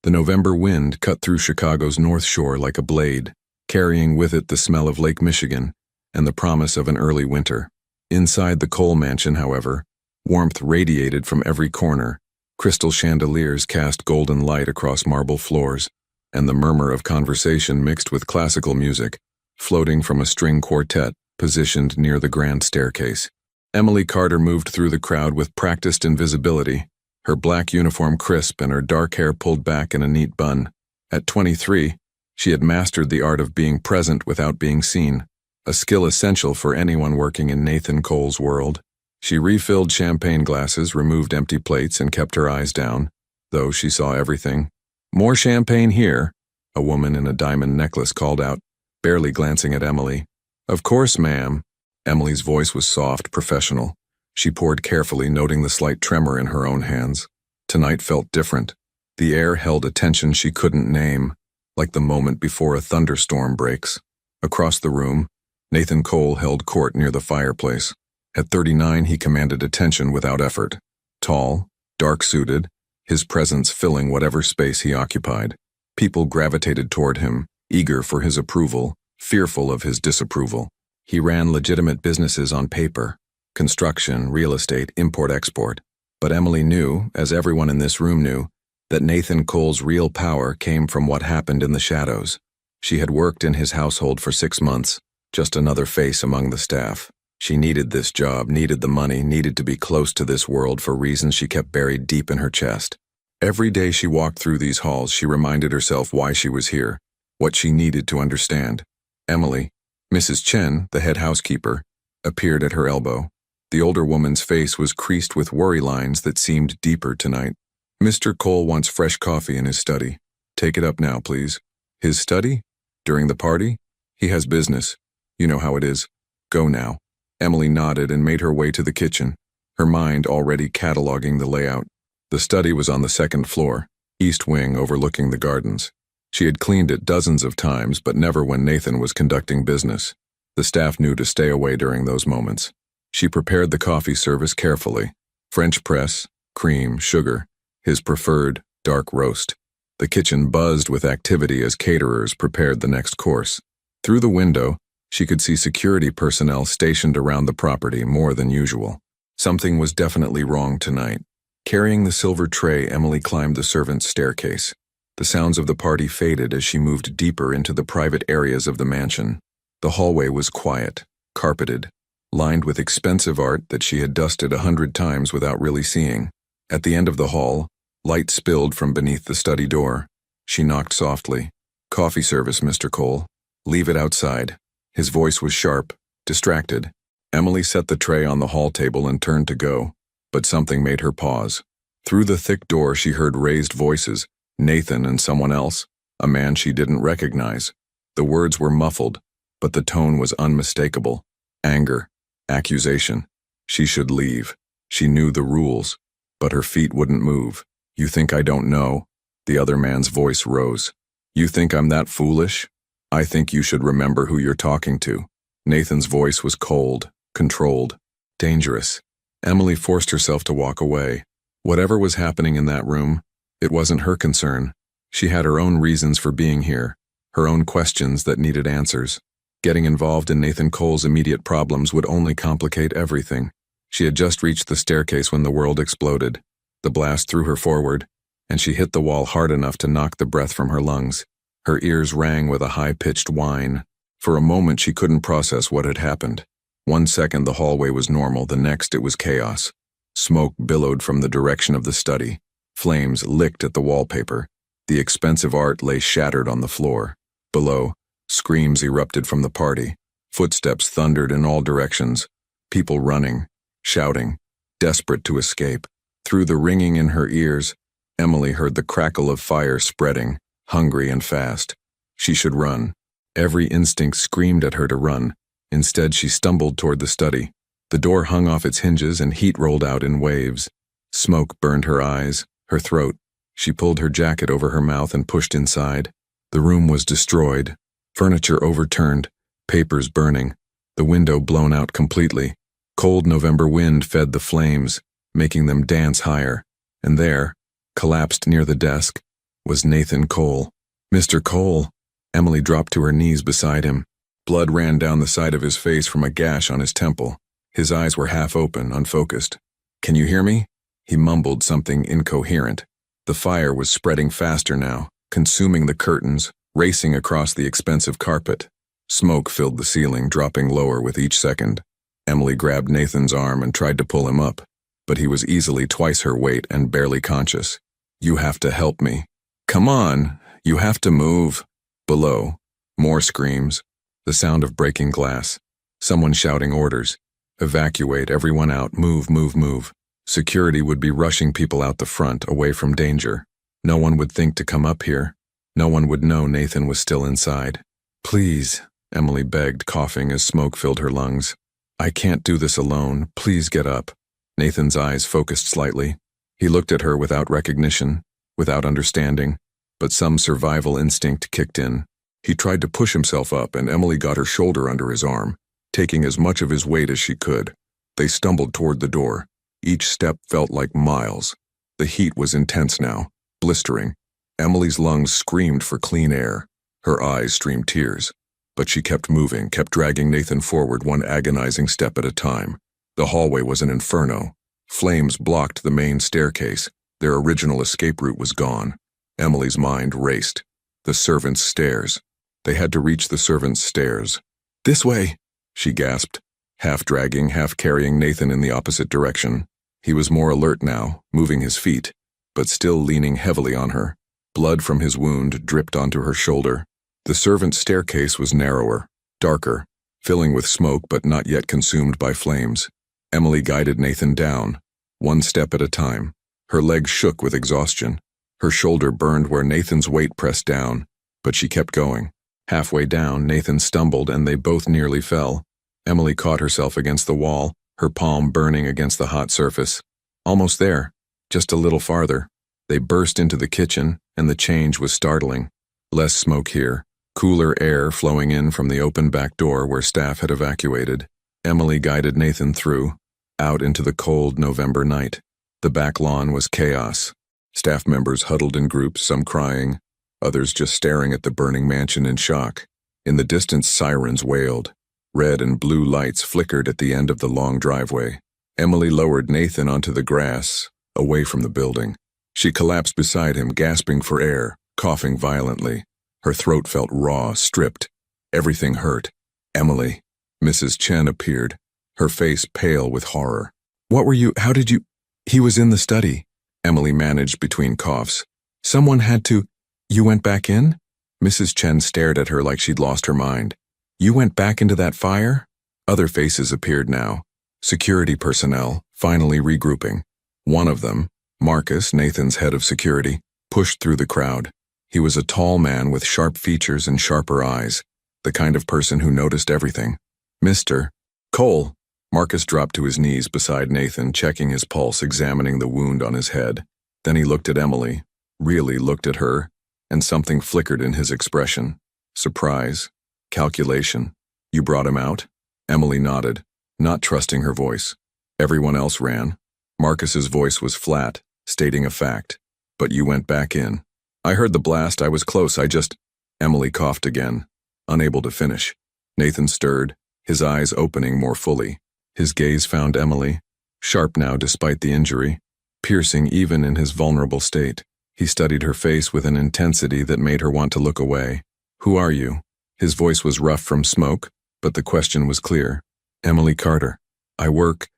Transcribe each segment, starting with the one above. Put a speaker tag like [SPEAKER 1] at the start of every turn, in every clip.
[SPEAKER 1] The November wind cut through Chicago's North Shore like a blade, carrying with it the smell of Lake Michigan and the promise of an early winter. Inside the Cole mansion, however, warmth radiated from every corner. Crystal chandeliers cast golden light across marble floors, and the murmur of conversation mixed with classical music, floating from a string quartet positioned near the grand staircase. Emily Carter moved through the crowd with practiced invisibility, her black uniform crisp and her dark hair pulled back in a neat bun. At 23, she had mastered the art of being present without being seen, a skill essential for anyone working in Nathan Cole's world. She refilled champagne glasses, removed empty plates, and kept her eyes down, though she saw everything. "More champagne here," a woman in a diamond necklace called out, barely glancing at Emily. "Of course, ma'am." Emily's voice was soft, professional. She poured carefully, noting the slight tremor in her own hands. Tonight felt different. The air held a tension she couldn't name, like the moment before a thunderstorm breaks. Across the room, Nathan Cole held court near the fireplace. At 39, he commanded attention without effort. Tall, dark-suited, his presence filling whatever space he occupied. People gravitated toward him, eager for his approval, fearful of his disapproval. He ran legitimate businesses on paper: construction, real estate, import-export. But Emily knew, as everyone in this room knew, that Nathan Cole's real power came from what happened in the shadows. She had worked in his household for 6 months, just another face among the staff. She needed this job, needed the money, needed to be close to this world for reasons she kept buried deep in her chest. Every day she walked through these halls, she reminded herself why she was here, what she needed to understand. Emily, Mrs. Chen, the head housekeeper, appeared at her elbow. The older woman's face was creased with worry lines that seemed deeper tonight. "Mr. Cole wants fresh coffee in his study. Take it up now, please." "His study? During the party? He has business. You know how it is. Go now." Emily nodded and made her way to the kitchen, her mind already cataloging the layout. The study was on the second floor, east wing overlooking the gardens. She had cleaned it dozens of times, but never when Nathan was conducting business. The staff knew to stay away during those moments. She prepared the coffee service carefully: French press, cream, sugar, his preferred dark roast. The kitchen buzzed with activity as caterers prepared the next course. Through the window, she could see security personnel stationed around the property more than usual. Something was definitely wrong tonight. Carrying the silver tray, Emily climbed the servants' staircase. The sounds of the party faded as she moved deeper into the private areas of the mansion. The hallway was quiet, carpeted, lined with expensive art that she had dusted 100 times without really seeing. At the end of the hall, light spilled from beneath the study door. She knocked softly. "Coffee service, Mr. Cole. Leave it outside." His voice was sharp, distracted. Emily set the tray on the hall table and turned to go, but something made her pause. Through the thick door she heard raised voices, Nathan and someone else, a man she didn't recognize. The words were muffled, but the tone was unmistakable. Anger, accusation. She should leave. She knew the rules, but her feet wouldn't move. "You think I don't know?" The other man's voice rose. "You think I'm that foolish? I think you should remember who you're talking to." Nathan's voice was cold, controlled, dangerous. Emily forced herself to walk away. Whatever was happening in that room, it wasn't her concern. She had her own reasons for being here, her own questions that needed answers. Getting involved in Nathan Cole's immediate problems would only complicate everything. She had just reached the staircase when the world exploded. The blast threw her forward, and she hit the wall hard enough to knock the breath from her lungs. Her ears rang with a high-pitched whine. For a moment she couldn't process what had happened. 1 second the hallway was normal, the next it was chaos. Smoke billowed from the direction of the study. Flames licked at the wallpaper. The expensive art lay shattered on the floor. Below, screams erupted from the party. Footsteps thundered in all directions. People running, shouting, desperate to escape. Through the ringing in her ears, Emily heard the crackle of fire spreading, hungry and fast. She should run. Every instinct screamed at her to run. Instead, she stumbled toward the study. The door hung off its hinges and heat rolled out in waves. Smoke burned her eyes, her throat. She pulled her jacket over her mouth and pushed inside. The room was destroyed. Furniture overturned, papers burning, the window blown out completely. Cold November wind fed the flames, making them dance higher. And there, collapsed near the desk, was Nathan Cole. Mr. Cole! Emily dropped to her knees beside him. Blood ran down the side of his face from a gash on his temple. His eyes were half open, unfocused. "Can you hear me?" He mumbled something incoherent. The fire was spreading faster now, consuming the curtains, racing across the expensive carpet. Smoke filled the ceiling, dropping lower with each second. Emily grabbed Nathan's arm and tried to pull him up, but he was easily twice her weight and barely conscious. "You have to help me." "Come on, you have to move." Below, more screams, the sound of breaking glass, someone shouting orders. "Evacuate, everyone out, move, move, move." Security would be rushing people out the front, away from danger. No one would think to come up here. No one would know Nathan was still inside. "Please," Emily begged, coughing as smoke filled her lungs. "I can't do this alone. Please get up." Nathan's eyes focused slightly. He looked at her without recognition, without understanding, but some survival instinct kicked in. He tried to push himself up, and Emily got her shoulder under his arm, taking as much of his weight as she could. They stumbled toward the door. Each step felt like miles. The heat was intense now, blistering. Emily's lungs screamed for clean air. Her eyes streamed tears. But she kept moving, kept dragging Nathan forward one agonizing step at a time. The hallway was an inferno. Flames blocked the main staircase. Their original escape route was gone. Emily's mind raced. The servants' stairs. They had to reach the servants' stairs. "This way," she gasped, half dragging, half carrying Nathan in the opposite direction. He was more alert now, moving his feet, but still leaning heavily on her. Blood from his wound dripped onto her shoulder. The servants' staircase was narrower, darker, filling with smoke but not yet consumed by flames. Emily guided Nathan down, one step at a time. Her legs shook with exhaustion. Her shoulder burned where Nathan's weight pressed down, but she kept going. Halfway down, Nathan stumbled and they both nearly fell. Emily caught herself against the wall, her palm burning against the hot surface. Almost there, just a little farther. They burst into the kitchen, and the change was startling. Less smoke here, cooler air flowing in from the open back door where staff had evacuated. Emily guided Nathan through, out into the cold November night. The back lawn was chaos. Staff members huddled in groups, some crying, others just staring at the burning mansion in shock. In the distance, sirens wailed. Red and blue lights flickered at the end of the long driveway. Emily lowered Nathan onto the grass, away from the building. She collapsed beside him, gasping for air, coughing violently. Her throat felt raw, stripped. Everything hurt. "Emily." Mrs. Chen appeared, her face pale with horror. "What were you, how did you—" "He was in the study," Emily managed between coughs. "Someone had to—" "You went back in?" Mrs. Chen stared at her like she'd lost her mind. "You went back into that fire?" Other faces appeared now. Security personnel, finally regrouping. One of them, Marcus, Nathan's head of security, pushed through the crowd. He was a tall man with sharp features and sharper eyes, the kind of person who noticed everything. "Mr. Cole." Marcus dropped to his knees beside Nathan, checking his pulse, examining the wound on his head. Then he looked at Emily, really looked at her, and something flickered in his expression. Surprise. Calculation. "You brought him out?" Emily nodded, not trusting her voice. Everyone else ran. Marcus's voice was flat, stating a fact. "But you went back in." "I heard the blast, I was close, I just—" Emily coughed again, unable to finish. Nathan stirred, his eyes opening more fully. His gaze found Emily, sharp now despite the injury, piercing even in his vulnerable state. He studied her face with an intensity that made her want to look away. "Who are you?" His voice was rough from smoke, but the question was clear. "Emily Carter. I worked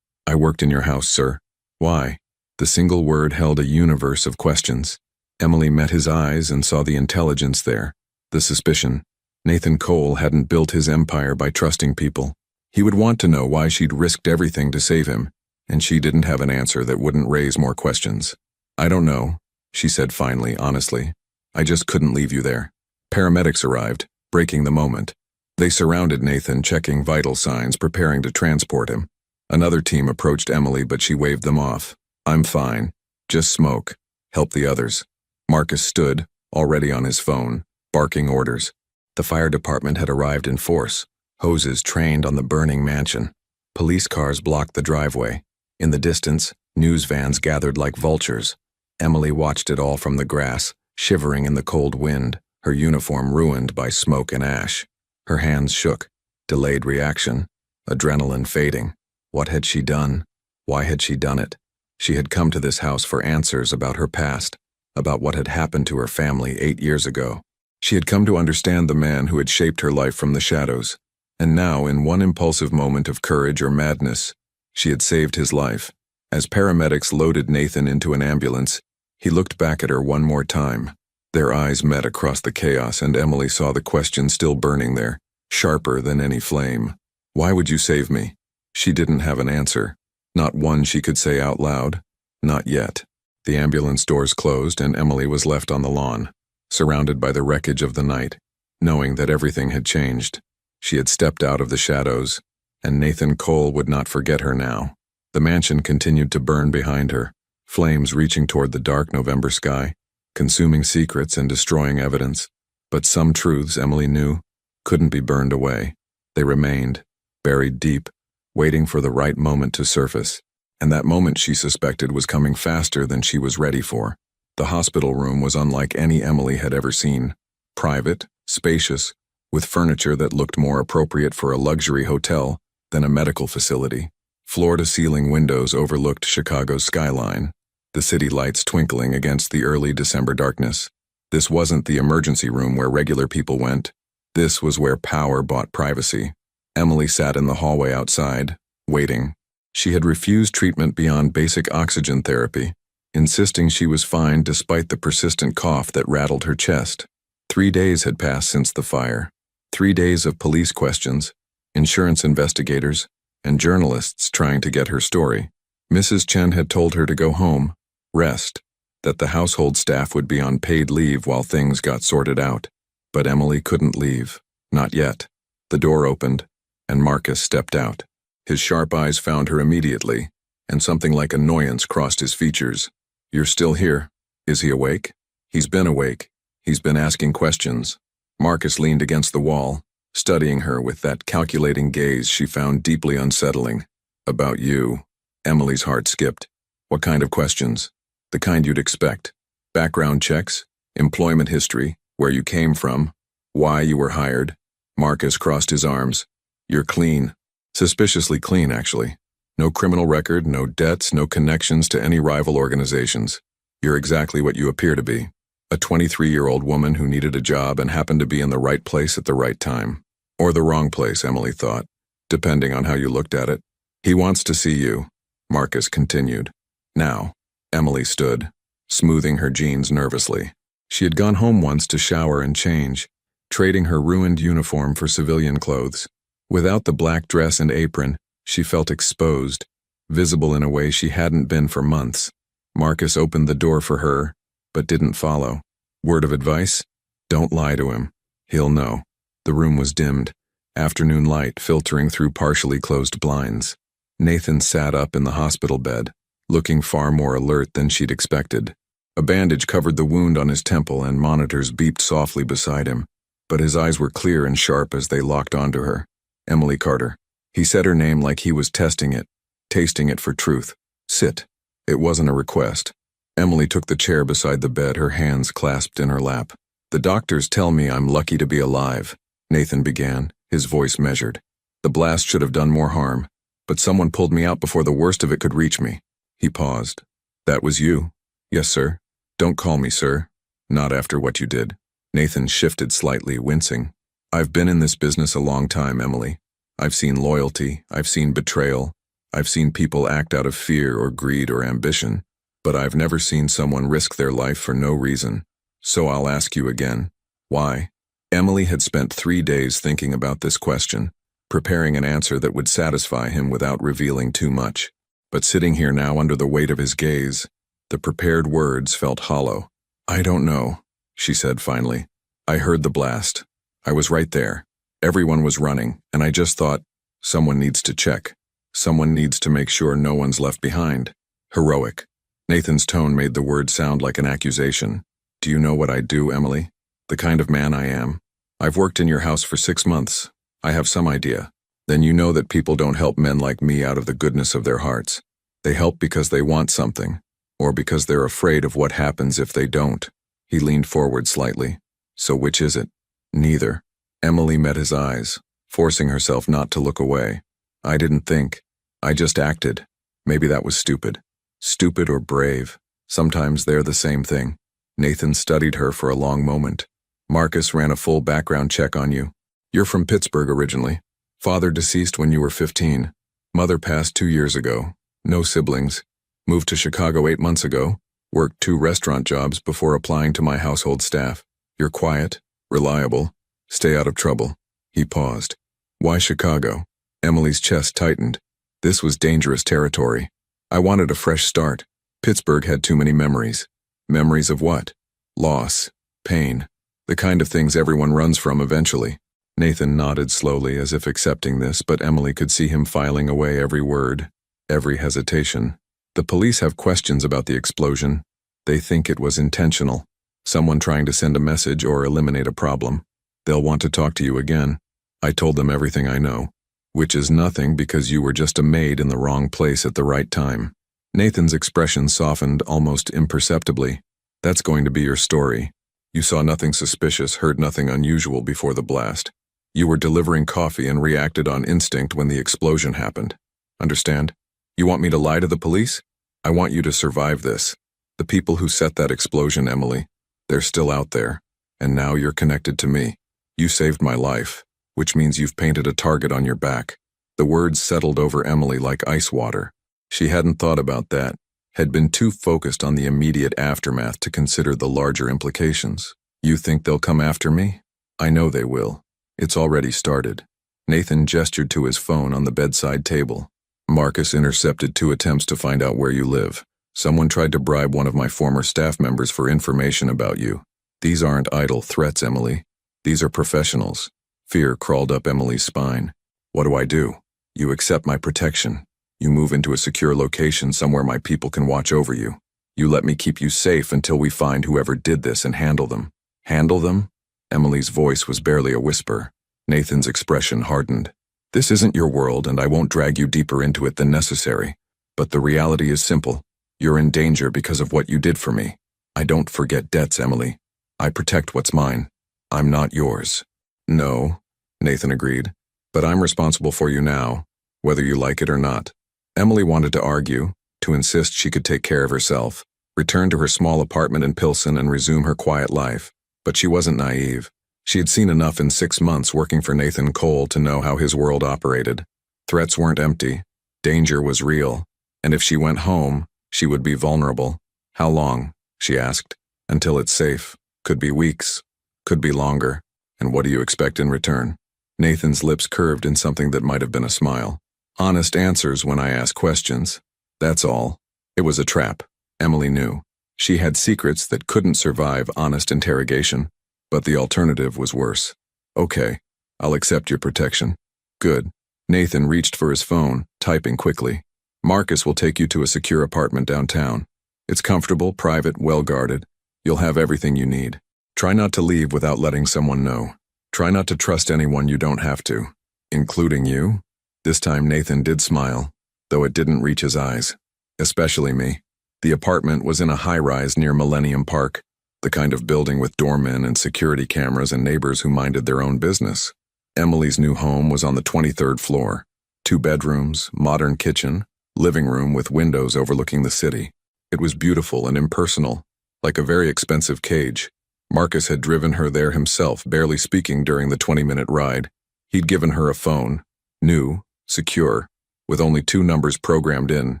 [SPEAKER 1] in your house, sir." "Why?" The single word held a universe of questions. Emily met his eyes and saw the intelligence there, the suspicion. Nathan Cole hadn't built his empire by trusting people. He would want to know why she'd risked everything to save him, and she didn't have an answer that wouldn't raise more questions. "I don't know," she said finally, honestly. "I just couldn't leave you there." Paramedics arrived, breaking the moment. They surrounded Nathan, checking vital signs, preparing to transport him. Another team approached Emily, but she waved them off. "I'm fine. Just smoke. Help the others." Marcus stood, already on his phone, barking orders. The fire department had arrived in force, hoses trained on the burning mansion. Police cars blocked the driveway. In the distance, news vans gathered like vultures. Emily watched it all from the grass, shivering in the cold wind, her uniform ruined by smoke and ash. Her hands shook. Delayed reaction. Adrenaline fading. What had she done? Why had she done it? She had come to this house for answers about her past, about what had happened to her family 8 years ago. She had come to understand the man who had shaped her life from the shadows. And now, in one impulsive moment of courage or madness, she had saved his life. As paramedics loaded Nathan into an ambulance, he looked back at her one more time. Their eyes met across the chaos, and Emily saw the question still burning there, sharper than any flame. Why would you save me? She didn't have an answer. Not one she could say out loud. Not yet. The ambulance doors closed, and Emily was left on the lawn, surrounded by the wreckage of the night, knowing that everything had changed. She had stepped out of the shadows, and Nathan Cole would not forget her now. The mansion continued to burn behind her, flames reaching toward the dark November sky, consuming secrets and destroying evidence. But some truths, Emily knew, couldn't be burned away. They remained, buried deep, waiting for the right moment to surface. And that moment, she suspected, was coming faster than she was ready for. The hospital room was unlike any Emily had ever seen. Private, spacious, with furniture that looked more appropriate for a luxury hotel than a medical facility. Floor-to-ceiling windows overlooked Chicago's skyline, the city lights twinkling against the early December darkness. This wasn't the emergency room where regular people went. This was where power bought privacy. Emily sat in the hallway outside, waiting. She had refused treatment beyond basic oxygen therapy, insisting she was fine despite the persistent cough that rattled her chest. 3 days had passed since the fire. 3 days of police questions, insurance investigators, and journalists trying to get her story. Mrs. Chen had told her to go home, rest, that the household staff would be on paid leave while things got sorted out. But Emily couldn't leave. Not yet. The door opened, and Marcus stepped out. His sharp eyes found her immediately, and something like annoyance crossed his features. "You're still here. Is he awake?" "He's been awake. He's been asking questions." Marcus leaned against the wall, studying her with that calculating gaze she found deeply unsettling. "About you." Emily's heart skipped. "What kind of questions?" "The kind you'd expect. Background checks, employment history, where you came from, why you were hired." Marcus crossed his arms. "You're clean." "Suspiciously clean, actually. No criminal record, no debts, no connections to any rival organizations. You're exactly what you appear to be. A 23-year-old woman who needed a job and happened to be in the right place at the right time. Or the wrong place, Emily thought, depending on how you looked at it. He wants to see you," Marcus continued. "Now." Emily stood, smoothing her jeans nervously. She had gone home once to shower and change, trading her ruined uniform for civilian clothes. Without the black dress and apron, she felt exposed, visible in a way she hadn't been for months. Marcus opened the door for her, but didn't follow. Word of advice? Don't lie to him. He'll know. The room was dimmed, afternoon light filtering through partially closed blinds. Nathan sat up in the hospital bed, looking far more alert than she'd expected. A bandage covered the wound on his temple, and monitors beeped softly beside him, but his eyes were clear and sharp as they locked onto her. "Emily Carter." He said her name like he was testing it, tasting it for truth. "Sit." It wasn't a request. Emily took the chair beside the bed, her hands clasped in her lap. "The doctors tell me I'm lucky to be alive," Nathan began, his voice measured. "The blast should have done more harm, but someone pulled me out before the worst of it could reach me." He paused. "That was you?" "Yes, sir." "Don't call me sir. Not after what you did." Nathan shifted slightly, wincing. "I've been in this business a long time, Emily. I've seen loyalty, I've seen betrayal, I've seen people act out of fear or greed or ambition, but I've never seen someone risk their life for no reason. So I'll ask you again, why?" Emily had spent 3 days thinking about this question, preparing an answer that would satisfy him without revealing too much. But sitting here now under the weight of his gaze, the prepared words felt hollow. "I don't know," she said finally. "I heard the blast. I was right there. Everyone was running, and I just thought, someone needs to check. Someone needs to make sure no one's left behind." "Heroic." Nathan's tone made the word sound like an accusation. "Do you know what I do, Emily? The kind of man I am? I've worked in your house for 6 months. I have some idea. Then you know that people don't help men like me out of the goodness of their hearts. They help because they want something, or because they're afraid of what happens if they don't. He leaned forward slightly. So which is it? Neither. Emily met his eyes, forcing herself not to look away. I didn't think. I just acted. Maybe that was stupid. Stupid or brave. Sometimes they're the same thing. Nathan studied her for a long moment. Marcus ran a full background check on you. You're from Pittsburgh originally. Father deceased when you were 15. Mother passed 2 years ago. No siblings. Moved to Chicago 8 months ago. Worked 2 restaurant jobs before applying to my household staff. You're quiet, reliable, stay out of trouble. He paused. Why Chicago? Emily's chest tightened. This was dangerous territory. I wanted a fresh start. Pittsburgh had too many memories. Memories of what? Loss, pain, the kind of things everyone runs from eventually. Nathan nodded slowly as if accepting this, but Emily could see him filing away every word, every hesitation. The police have questions about the explosion. They think it was intentional. Someone trying to send a message or eliminate a problem. They'll want to talk to you again. I told them everything I know. Which is nothing because you were just a maid in the wrong place at the right time. Nathan's expression softened almost imperceptibly. That's going to be your story. You saw nothing suspicious, heard nothing unusual before the blast. You were delivering coffee and reacted on instinct when the explosion happened. Understand? You want me to lie to the police? I want you to survive this. The people who set that explosion, Emily, they're still out there. And now you're connected to me. You saved my life, which means you've painted a target on your back. The words settled over Emily like ice water. She hadn't thought about that, had been too focused on the immediate aftermath to consider the larger implications. You think they'll come after me? I know they will. It's already started. Nathan gestured to his phone on the bedside table. Marcus intercepted 2 attempts to find out where you live. Someone tried to bribe one of my former staff members for information about you. These aren't idle threats, Emily. These are professionals. Fear crawled up Emily's spine. What do? You accept my protection. You move into a secure location somewhere my people can watch over you. You let me keep you safe until we find whoever did this and handle them. Handle them? Emily's voice was barely a whisper. Nathan's expression hardened. This isn't your world, and I won't drag you deeper into it than necessary. But the reality is simple. You're in danger because of what you did for me. I don't forget debts, Emily. I protect what's mine. I'm not yours. No, Nathan agreed. But I'm responsible for you now, whether you like it or not. Emily wanted to argue, to insist she could take care of herself, return to her small apartment in Pilsen and resume her quiet life. But she wasn't naive. She had seen enough in 6 months working for Nathan Cole to know how his world operated. Threats weren't empty. Danger was real. And if she went home, she would be vulnerable. How long? She asked. Until it's safe. Could be weeks. Could be longer. And what do you expect in return? Nathan's lips curved in something that might have been a smile. Honest answers when I ask questions. That's all. It was a trap. Emily knew. She had secrets that couldn't survive honest interrogation. But the alternative was worse. Okay, I'll accept your protection. Good. Nathan reached for his phone, typing quickly. Marcus will take you to a secure apartment downtown. It's comfortable, private, well-guarded. You'll have everything you need. Try not to leave without letting someone know. Try not to trust anyone you don't have to. Including you? This time Nathan did smile, though it didn't reach his eyes. Especially me. The apartment was in a high-rise near Millennium Park, the kind of building with doormen and security cameras and neighbors who minded their own business. Emily's new home was on the 23rd floor. 2 bedrooms, modern kitchen, living room with windows overlooking the city. It was beautiful and impersonal, like a very expensive cage. Marcus had driven her there himself, barely speaking during the 20-minute ride. He'd given her a phone, new, secure, with only 2 numbers programmed in,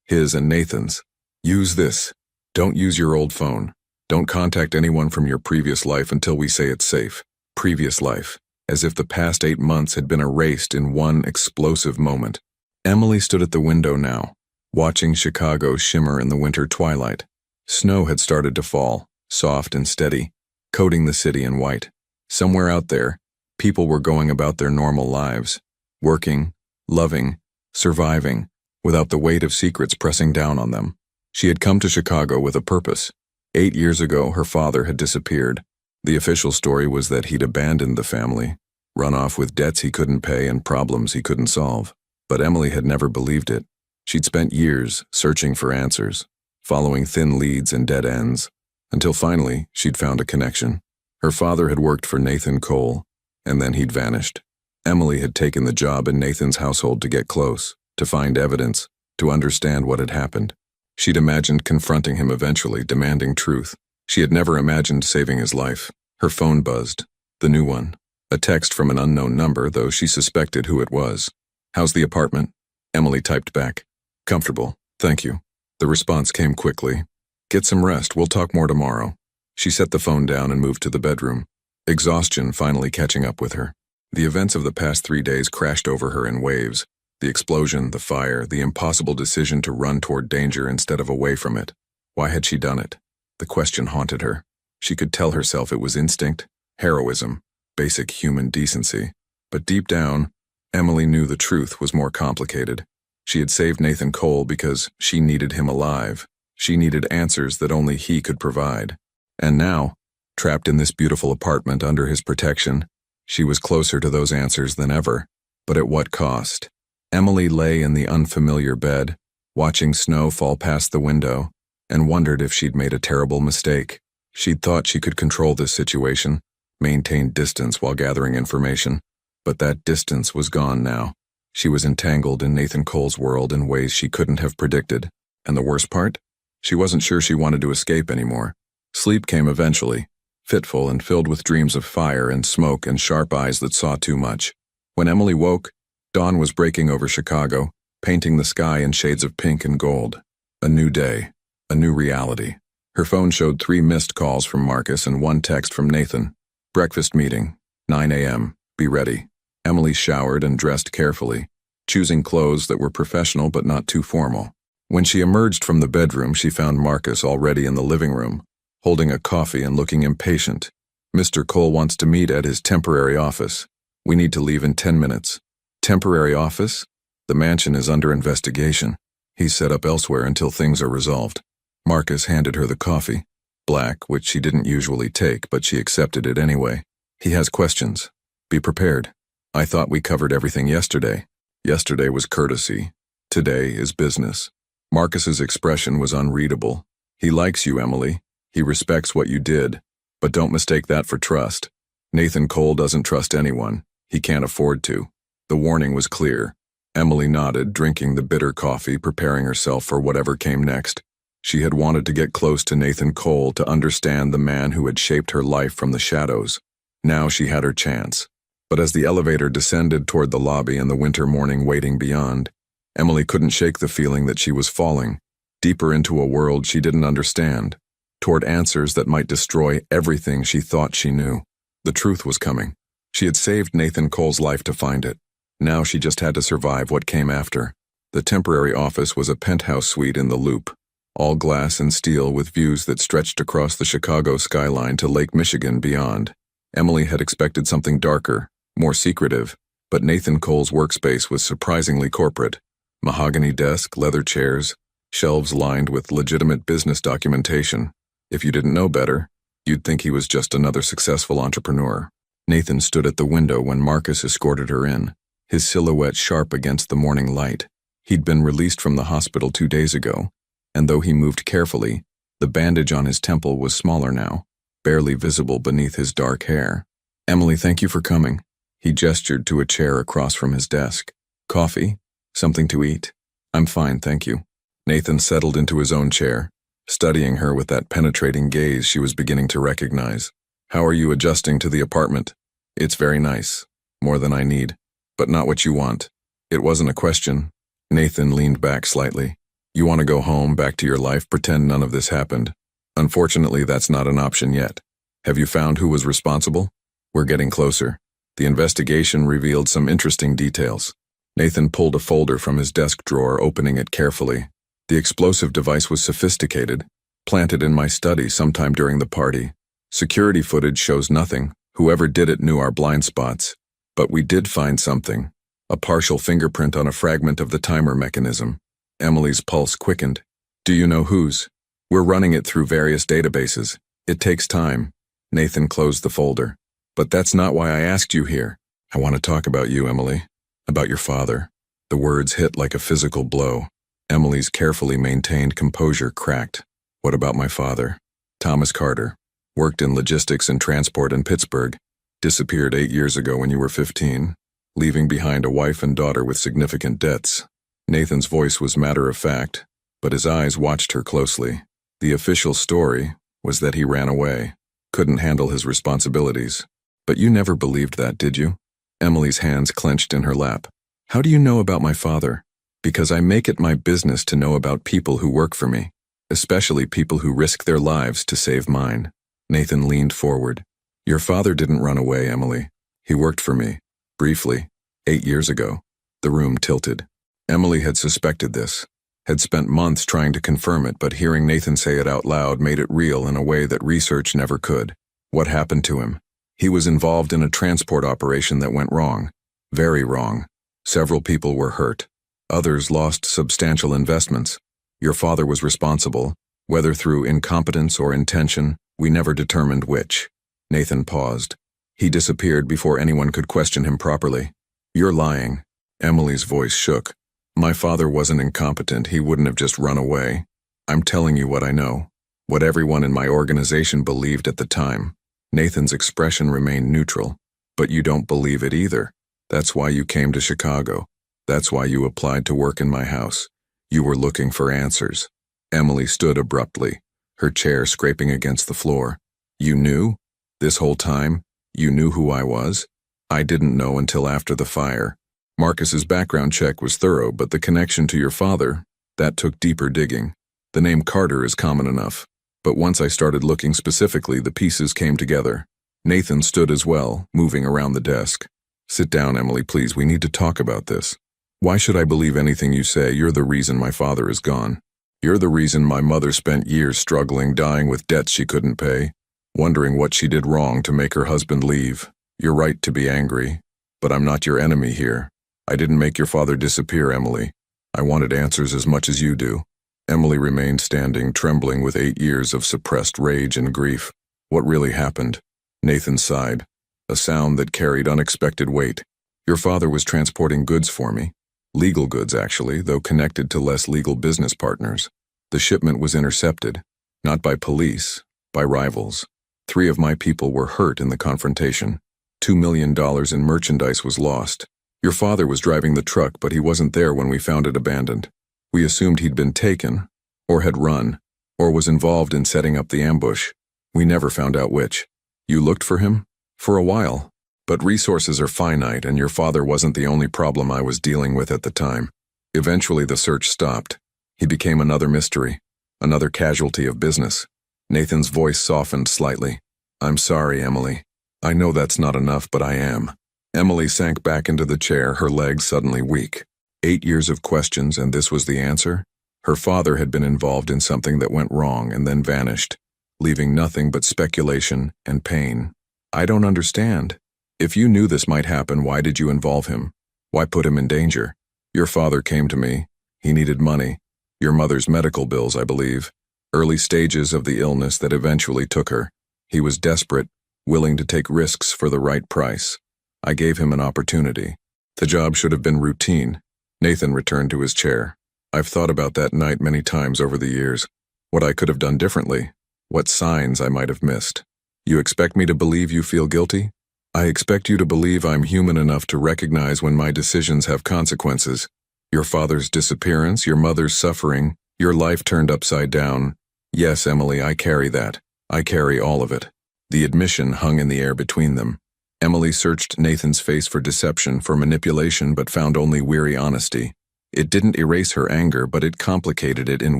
[SPEAKER 1] his and Nathan's. Use this. Don't use your old phone. Don't contact anyone from your previous life until we say it's safe. Previous life. As if the past 8 months had been erased in one explosive moment. Emily stood at the window now, watching Chicago shimmer in the winter twilight. Snow had started to fall, soft and steady, coating the city in white. Somewhere out there, people were going about their normal lives, working, loving, surviving, without the weight of secrets pressing down on them. She had come to Chicago with a purpose. 8 years ago, her father had disappeared. The official story was that he'd abandoned the family, run off with debts he couldn't pay and problems he couldn't solve. But Emily had never believed it. She'd spent years searching for answers, following thin leads and dead ends, until finally she'd found a connection. Her father had worked for Nathan Cole, and then he'd vanished. Emily had taken the job in Nathan's household to get close, to find evidence, to understand what had happened. She'd imagined confronting him eventually, demanding truth. She had never imagined saving his life. Her phone buzzed. The new one. A text from an unknown number, though she suspected who it was. "How's the apartment?" Emily typed back. "Comfortable, thank you." The response came quickly. "Get some rest, we'll talk more tomorrow." She set the phone down and moved to the bedroom, exhaustion finally catching up with her. The events of the past 3 days crashed over her in waves. The explosion, the fire, the impossible decision to run toward danger instead of away from it. Why had she done it? The question haunted her. She could tell herself it was instinct, heroism, basic human decency. But deep down, Emily knew the truth was more complicated. She had saved Nathan Cole because she needed him alive. She needed answers that only he could provide. And now, trapped in this beautiful apartment under his protection, she was closer to those answers than ever. But at what cost? Emily lay in the unfamiliar bed, watching snow fall past the window, and wondered if she'd made a terrible mistake. She'd thought she could control this situation, maintain distance while gathering information, but that distance was gone now. She was entangled in Nathan Cole's world in ways she couldn't have predicted. And the worst part? She wasn't sure she wanted to escape anymore. Sleep came eventually, fitful and filled with dreams of fire and smoke and sharp eyes that saw too much. When Emily woke, dawn was breaking over Chicago, painting the sky in shades of pink and gold. A new day, a new reality. Her phone showed 3 missed calls from Marcus and 1 text from Nathan. Breakfast meeting, 9 a.m., be ready. Emily showered and dressed carefully, choosing clothes that were professional but not too formal. When she emerged from the bedroom, she found Marcus already in the living room, holding a coffee and looking impatient. "Mr. Cole wants to meet at his temporary office. We need to leave in 10 minutes. Temporary office? The mansion is under investigation. He's set up elsewhere until things are resolved." Marcus handed her the coffee, black, which she didn't usually take, but she accepted it anyway. "He has questions. Be prepared. I thought we covered everything yesterday." Yesterday was courtesy. Today is business. Marcus's expression was unreadable. "He likes you, Emily. He respects what you did. But don't mistake that for trust. Nathan Cole doesn't trust anyone. He can't afford to." The warning was clear. Emily nodded, drinking the bitter coffee, preparing herself for whatever came next. She had wanted to get close to Nathan Cole to understand the man who had shaped her life from the shadows. Now she had her chance. But as the elevator descended toward the lobby and the winter morning waiting beyond, Emily couldn't shake the feeling that she was falling, deeper into a world she didn't understand, toward answers that might destroy everything she thought she knew. The truth was coming. She had saved Nathan Cole's life to find it. Now she just had to survive what came after. The temporary office was a penthouse suite in the Loop, all glass and steel with views that stretched across the Chicago skyline to Lake Michigan beyond. Emily had expected something darker, more secretive, but Nathan Cole's workspace was surprisingly corporate. Mahogany desk, leather chairs, shelves lined with legitimate business documentation. If you didn't know better, you'd think he was just another successful entrepreneur. Nathan stood at the window when Marcus escorted her in, his silhouette sharp against the morning light. He'd been released from the hospital 2 days ago, and though he moved carefully, the bandage on his temple was smaller now, barely visible beneath his dark hair. "Emily, thank you for coming." He gestured to a chair across from his desk. "Coffee? Something to eat?" "I'm fine, thank you." Nathan settled into his own chair, studying her with that penetrating gaze she was beginning to recognize. "How are you adjusting to the apartment?" "It's very nice. More than I need. But not what you want." It wasn't a question. Nathan leaned back slightly. "You want to go home, back to your life, pretend none of this happened? Unfortunately, that's not an option yet. Have you found who was responsible?" "We're getting closer. The investigation revealed some interesting details." Nathan pulled a folder from his desk drawer, opening it carefully. "The explosive device was sophisticated, planted in my study sometime during the party. Security footage shows nothing. Whoever did it knew our blind spots. But we did find something. A partial fingerprint on a fragment of the timer mechanism." Emily's pulse quickened. "Do you know whose?" "We're running it through various databases. It takes time." Nathan closed the folder. "But that's not why I asked you here. I want to talk about you, Emily. About your father." The words hit like a physical blow. Emily's carefully maintained composure cracked. "What about my father?" Thomas Carter. Worked in logistics and transport in Pittsburgh. Disappeared 8 years ago when you were 15, leaving behind a wife and daughter with significant debts. Nathan's voice was matter of fact, but his eyes watched her closely. The official story was that he ran away, couldn't handle his responsibilities. But you never believed that, did you? Emily's hands clenched in her lap. How do you know about my father? Because I make it my business to know about people who work for me, especially people who risk their lives to save mine. Nathan leaned forward. Your father didn't run away, Emily. He worked for me. Briefly. 8 years ago. The room tilted. Emily had suspected this, had spent months trying to confirm it, but hearing Nathan say it out loud made it real in a way that research never could. What happened to him? He was involved in a transport operation that went wrong. Very wrong. Several people were hurt. Others lost substantial investments. Your father was responsible, whether through incompetence or intention, we never determined which. Nathan paused. He disappeared before anyone could question him properly. You're lying. Emily's voice shook. My father wasn't incompetent, he wouldn't have just run away. I'm telling you what I know. What everyone in my organization believed at the time. Nathan's expression remained neutral. But you don't believe it either. That's why you came to Chicago. That's why you applied to work in my house. You were looking for answers. Emily stood abruptly, her chair scraping against the floor. You knew? This whole time? You knew who I was? I didn't know until after the fire. Marcus's background check was thorough, but the connection to your father, that took deeper digging. The name Carter is common enough, but once I started looking specifically, the pieces came together. Nathan stood as well, moving around the desk. Sit down, Emily, please. We need to talk about this. Why should I believe anything you say? You're the reason my father is gone. You're the reason my mother spent years struggling, dying with debts she couldn't pay, wondering what she did wrong to make her husband leave. You're right to be angry, but I'm not your enemy here. I didn't make your father disappear, Emily. I wanted answers as much as you do. Emily remained standing, trembling with 8 years of suppressed rage and grief. What really happened? Nathan sighed, a sound that carried unexpected weight. Your father was transporting goods for me. Legal goods, actually, though connected to less legal business partners. The shipment was intercepted, not by police, by rivals. 3 of my people were hurt in the confrontation. $2 million in merchandise was lost. Your father was driving the truck, but he wasn't there when we found it abandoned. We assumed he'd been taken, or had run, or was involved in setting up the ambush. We never found out which. You looked for him? For a while. But resources are finite, and your father wasn't the only problem I was dealing with at the time. Eventually the search stopped. He became another mystery, another casualty of business. Nathan's voice softened slightly. I'm sorry, Emily. I know that's not enough, but I am. Emily sank back into the chair, her legs suddenly weak. 8 years of questions, and this was the answer? Her father had been involved in something that went wrong and then vanished, leaving nothing but speculation and pain. I don't understand. If you knew this might happen, why did you involve him? Why put him in danger? Your father came to me. He needed money. Your mother's medical bills, I believe. Early stages of the illness that eventually took her. He was desperate, willing to take risks for the right price. I gave him an opportunity. The job should have been routine. Nathan returned to his chair. I've thought about that night many times over the years. What I could have done differently. What signs I might have missed. You expect me to believe you feel guilty? I expect you to believe I'm human enough to recognize when my decisions have consequences. Your father's disappearance, your mother's suffering, your life turned upside down. Yes, Emily, I carry that. I carry all of it. The admission hung in the air between them. Emily searched Nathan's face for deception, for manipulation, but found only weary honesty. It didn't erase her anger, but it complicated it in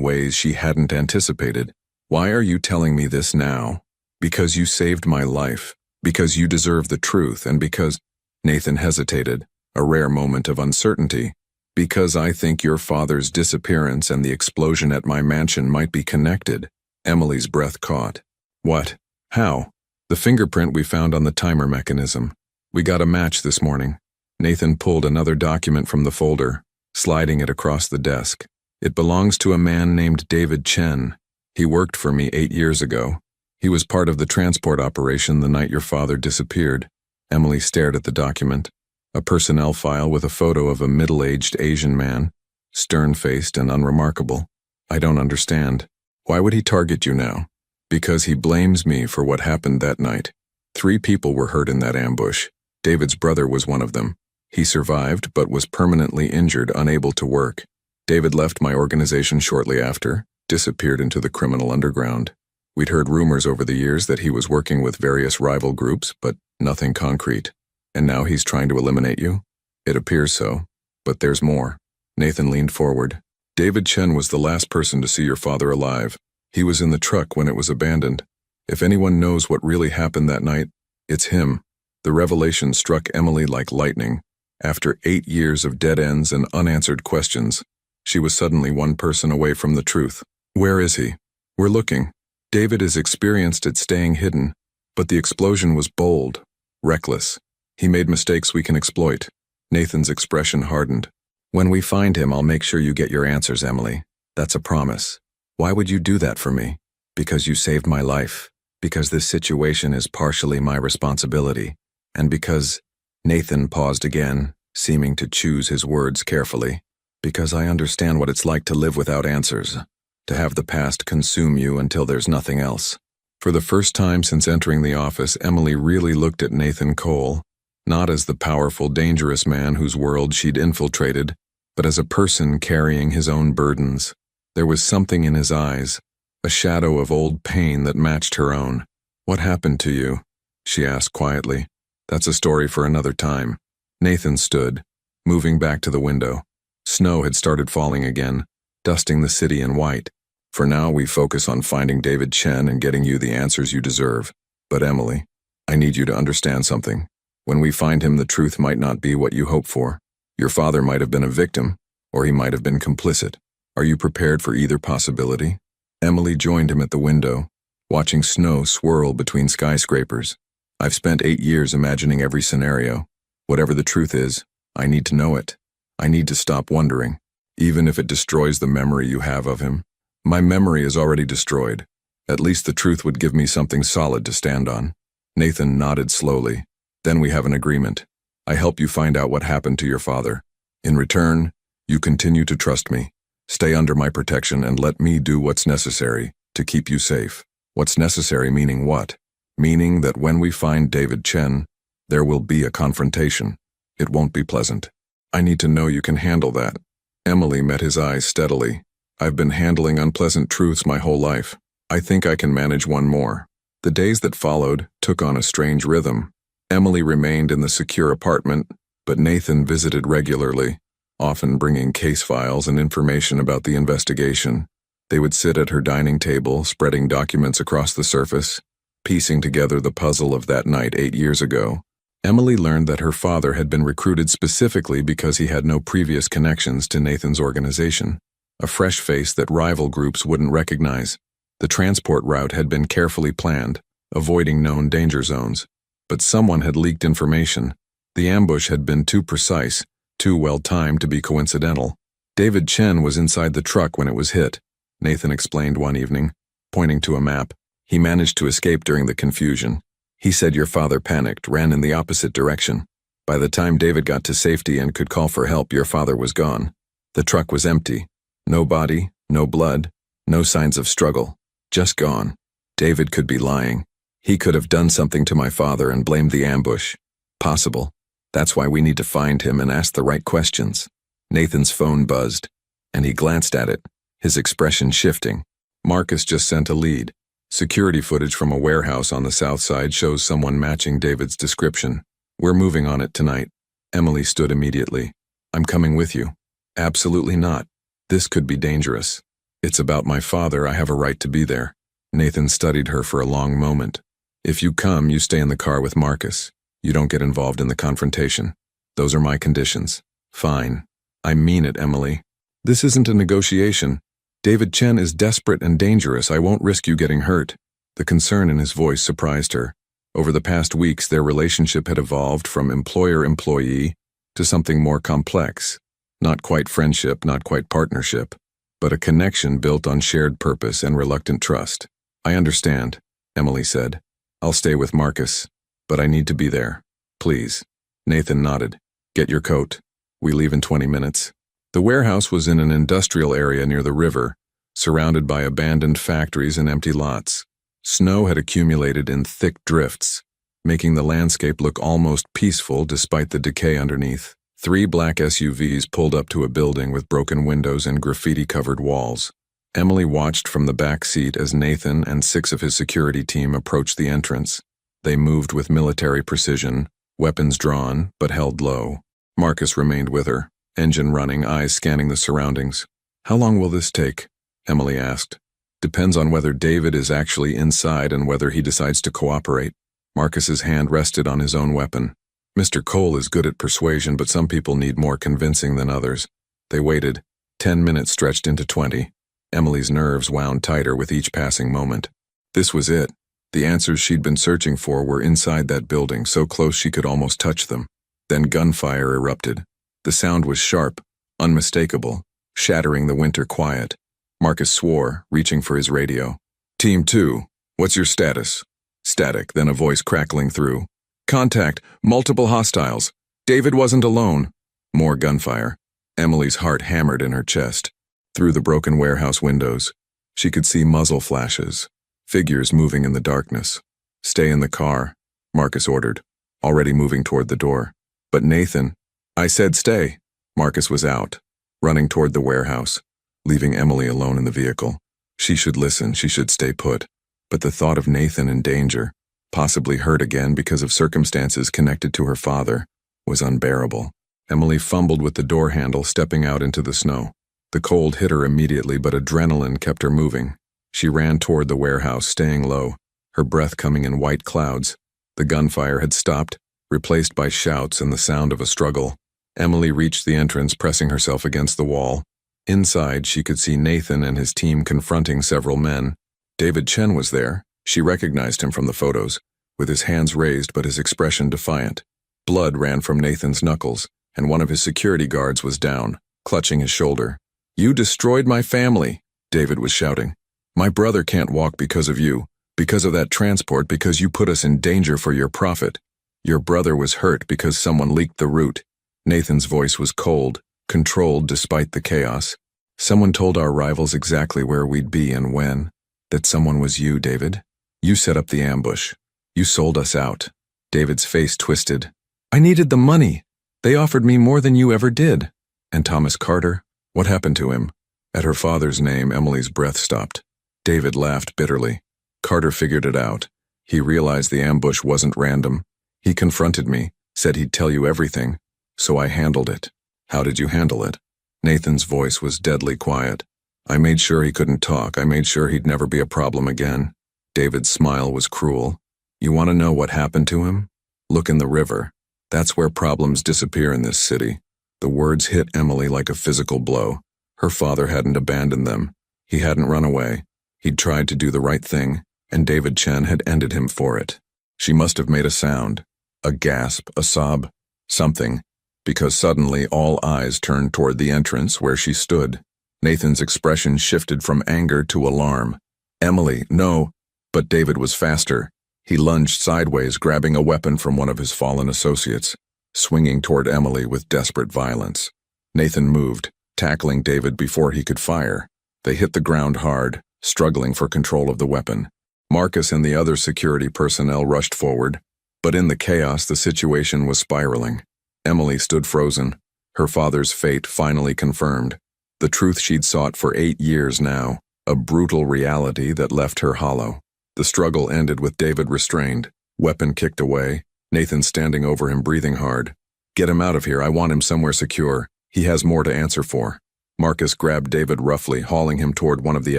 [SPEAKER 1] ways she hadn't anticipated. Why are you telling me this now? Because you saved my life. Because you deserve the truth, and because— Nathan hesitated, a rare moment of uncertainty. Because I think your father's disappearance and the explosion at my mansion might be connected. Emily's breath caught. What? How? The fingerprint we found on the timer mechanism. We got a match this morning. Nathan pulled another document from the folder, sliding it across the desk. It belongs to a man named David Chen. He worked for me 8 years ago. He was part of the transport operation the night your father disappeared. Emily stared at the document. A personnel file with a photo of a middle-aged Asian man, stern-faced and unremarkable. I don't understand. Why would he target you now? Because he blames me for what happened that night. 3 people were hurt in that ambush. David's brother was one of them. He survived but was permanently injured, unable to work. David left my organization shortly after, disappeared into the criminal underground. We'd heard rumors over the years that he was working with various rival groups, but nothing concrete. And now he's trying to eliminate you? It appears so. But there's more. Nathan leaned forward. David Chen was the last person to see your father alive. He was in the truck when it was abandoned. If anyone knows what really happened that night, it's him. The revelation struck Emily like lightning. After 8 years of dead ends and unanswered questions, she was suddenly one person away from the truth. Where is he? We're looking. David is experienced at staying hidden, but the explosion was bold, reckless. He made mistakes we can exploit. Nathan's expression hardened. When we find him, I'll make sure you get your answers, Emily. That's a promise. Why would you do that for me? Because you saved my life. Because this situation is partially my responsibility. And because Nathan paused again, seeming to choose his words carefully. Because I understand what it's like to live without answers. To have the past consume you until there's nothing else. For the first time since entering the office, Emily really looked at Nathan Cole, not as the powerful, dangerous man whose world she'd infiltrated, but as a person carrying his own burdens. There was something in his eyes, a shadow of old pain that matched her own. What happened to you? She asked quietly. That's a story for another time. Nathan stood, moving back to the window. Snow had started falling again, dusting the city in white. For now, we focus on finding David Chen and getting you the answers you deserve. But Emily, I need you to understand something. When we find him, the truth might not be what you hope for. Your father might have been a victim, or he might have been complicit. Are you prepared for either possibility? Emily joined him at the window, watching snow swirl between skyscrapers. I've spent 8 years imagining every scenario. Whatever the truth is, I need to know it. I need to stop wondering, even if it destroys the memory you have of him. My memory is already destroyed. At least the truth would give me something solid to stand on. Nathan nodded slowly. Then we have an agreement. I help you find out what happened to your father. In return, you continue to trust me. Stay under my protection and let me do what's necessary to keep you safe. What's necessary meaning what? Meaning that when we find David Chen, there will be a confrontation. It won't be pleasant. I need to know you can handle that. Emily met his eyes steadily. I've been handling unpleasant truths my whole life. I think I can manage one more. The days that followed took on a strange rhythm. Emily remained in the secure apartment, but Nathan visited regularly, often bringing case files and information about the investigation. They would sit at her dining table, spreading documents across the surface, piecing together the puzzle of that night 8 years ago. Emily learned that her father had been recruited specifically because he had no previous connections to Nathan's organization, a fresh face that rival groups wouldn't recognize. The transport route had been carefully planned, avoiding known danger zones. But someone had leaked information. The ambush had been too precise, too well-timed to be coincidental. David Chen was inside the truck when it was hit, Nathan explained one evening, pointing to a map. He managed to escape during the confusion. He said your father panicked, ran in the opposite direction. By the time David got to safety and could call for help, your father was gone. The truck was empty. No body, no blood, no signs of struggle. Just gone. David could be lying. He could have done something to my father and blamed the ambush. Possible. That's why we need to find him and ask the right questions. Nathan's phone buzzed, and he glanced at it, his expression shifting. Marcus just sent a lead. Security footage from a warehouse on the south side shows someone matching David's description. We're moving on it tonight. Emily stood immediately. I'm coming with you. Absolutely not. This could be dangerous. It's about my father. I have a right to be there. Nathan studied her for a long moment. If you come, you stay in the car with Marcus. You don't get involved in the confrontation. Those are my conditions. Fine. I mean it, Emily. This isn't a negotiation. David Chen is desperate and dangerous. I won't risk you getting hurt. The concern in his voice surprised her. Over the past weeks, their relationship had evolved from employer-employee to something more complex. Not quite friendship, not quite partnership, but a connection built on shared purpose and reluctant trust. I understand, Emily said. I'll stay with Marcus, but I need to be there. Please. Nathan nodded. Get your coat. We leave in 20 minutes. The warehouse was in an industrial area near the river, surrounded by abandoned factories and empty lots. Snow had accumulated in thick drifts, making the landscape look almost peaceful despite the decay underneath. 3 black SUVs pulled up to a building with broken windows and graffiti-covered walls. Emily watched from the back seat as Nathan and 6 of his security team approached the entrance. They moved with military precision, weapons drawn, but held low. Marcus remained with her, engine running, eyes scanning the surroundings. "How long will this take?" Emily asked. "Depends on whether David is actually inside and whether he decides to cooperate." Marcus's hand rested on his own weapon. "Mr. Cole is good at persuasion, but some people need more convincing than others." They waited. 10 minutes stretched into 20. Emily's nerves wound tighter with each passing moment. This was it. The answers she'd been searching for were inside that building, so close she could almost touch them. Then gunfire erupted. The sound was sharp, unmistakable, shattering the winter quiet. Marcus swore, reaching for his radio. "Team 2, what's your status?" Static, then a voice crackling through. "Contact, multiple hostiles. David wasn't alone." More gunfire. Emily's heart hammered in her chest. Through the broken warehouse windows, she could see muzzle flashes, figures moving in the darkness. "Stay in the car," Marcus ordered, already moving toward the door. But Nathan, "I said stay." Marcus was out, running toward the warehouse, leaving Emily alone in the vehicle. She should listen, she should stay put. But the thought of Nathan in danger, possibly hurt again because of circumstances connected to her father, was unbearable. Emily fumbled with the door handle, stepping out into the snow. The cold hit her immediately, but adrenaline kept her moving. She ran toward the warehouse, staying low, her breath coming in white clouds. The gunfire had stopped, replaced by shouts and the sound of a struggle. Emily reached the entrance, pressing herself against the wall. Inside, she could see Nathan and his team confronting several men. David Chen was there. She recognized him from the photos, with his hands raised but his expression defiant. Blood ran from Nathan's knuckles, and one of his security guards was down, clutching his shoulder. "You destroyed my family," David was shouting. "My brother can't walk because of you, because of that transport, because you put us in danger for your profit. Your brother was hurt because someone leaked the route." Nathan's voice was cold, controlled despite the chaos. "Someone told our rivals exactly where we'd be and when. That someone was you, David. You set up the ambush. You sold us out." David's face twisted. "I needed the money. They offered me more than you ever did." "And Thomas Carter? What happened to him?" At her father's name, Emily's breath stopped. David laughed bitterly. "Carter figured it out. He realized the ambush wasn't random. He confronted me, said he'd tell you everything. So I handled it." "How did you handle it?" Nathan's voice was deadly quiet. "I made sure he couldn't talk. I made sure he'd never be a problem again." David's smile was cruel. "You want to know what happened to him? Look in the river. That's where problems disappear in this city." The words hit Emily like a physical blow. Her father hadn't abandoned them. He hadn't run away. He'd tried to do the right thing, and David Chen had ended him for it. She must have made a sound, a gasp, a sob, something, because suddenly all eyes turned toward the entrance where she stood. Nathan's expression shifted from anger to alarm. "Emily, no!" But David was faster. He lunged sideways, grabbing a weapon from one of his fallen associates, swinging toward Emily with desperate violence. Nathan moved, tackling David before he could fire. They hit the ground hard, struggling for control of the weapon. Marcus and the other security personnel rushed forward, but in the chaos the situation was spiraling. Emily stood frozen, her father's fate finally confirmed. The truth she'd sought for 8 years now, a brutal reality that left her hollow. The struggle ended with David restrained, weapon kicked away, Nathan standing over him breathing hard. "Get him out of here, I want him somewhere secure. He has more to answer for." Marcus grabbed David roughly, hauling him toward one of the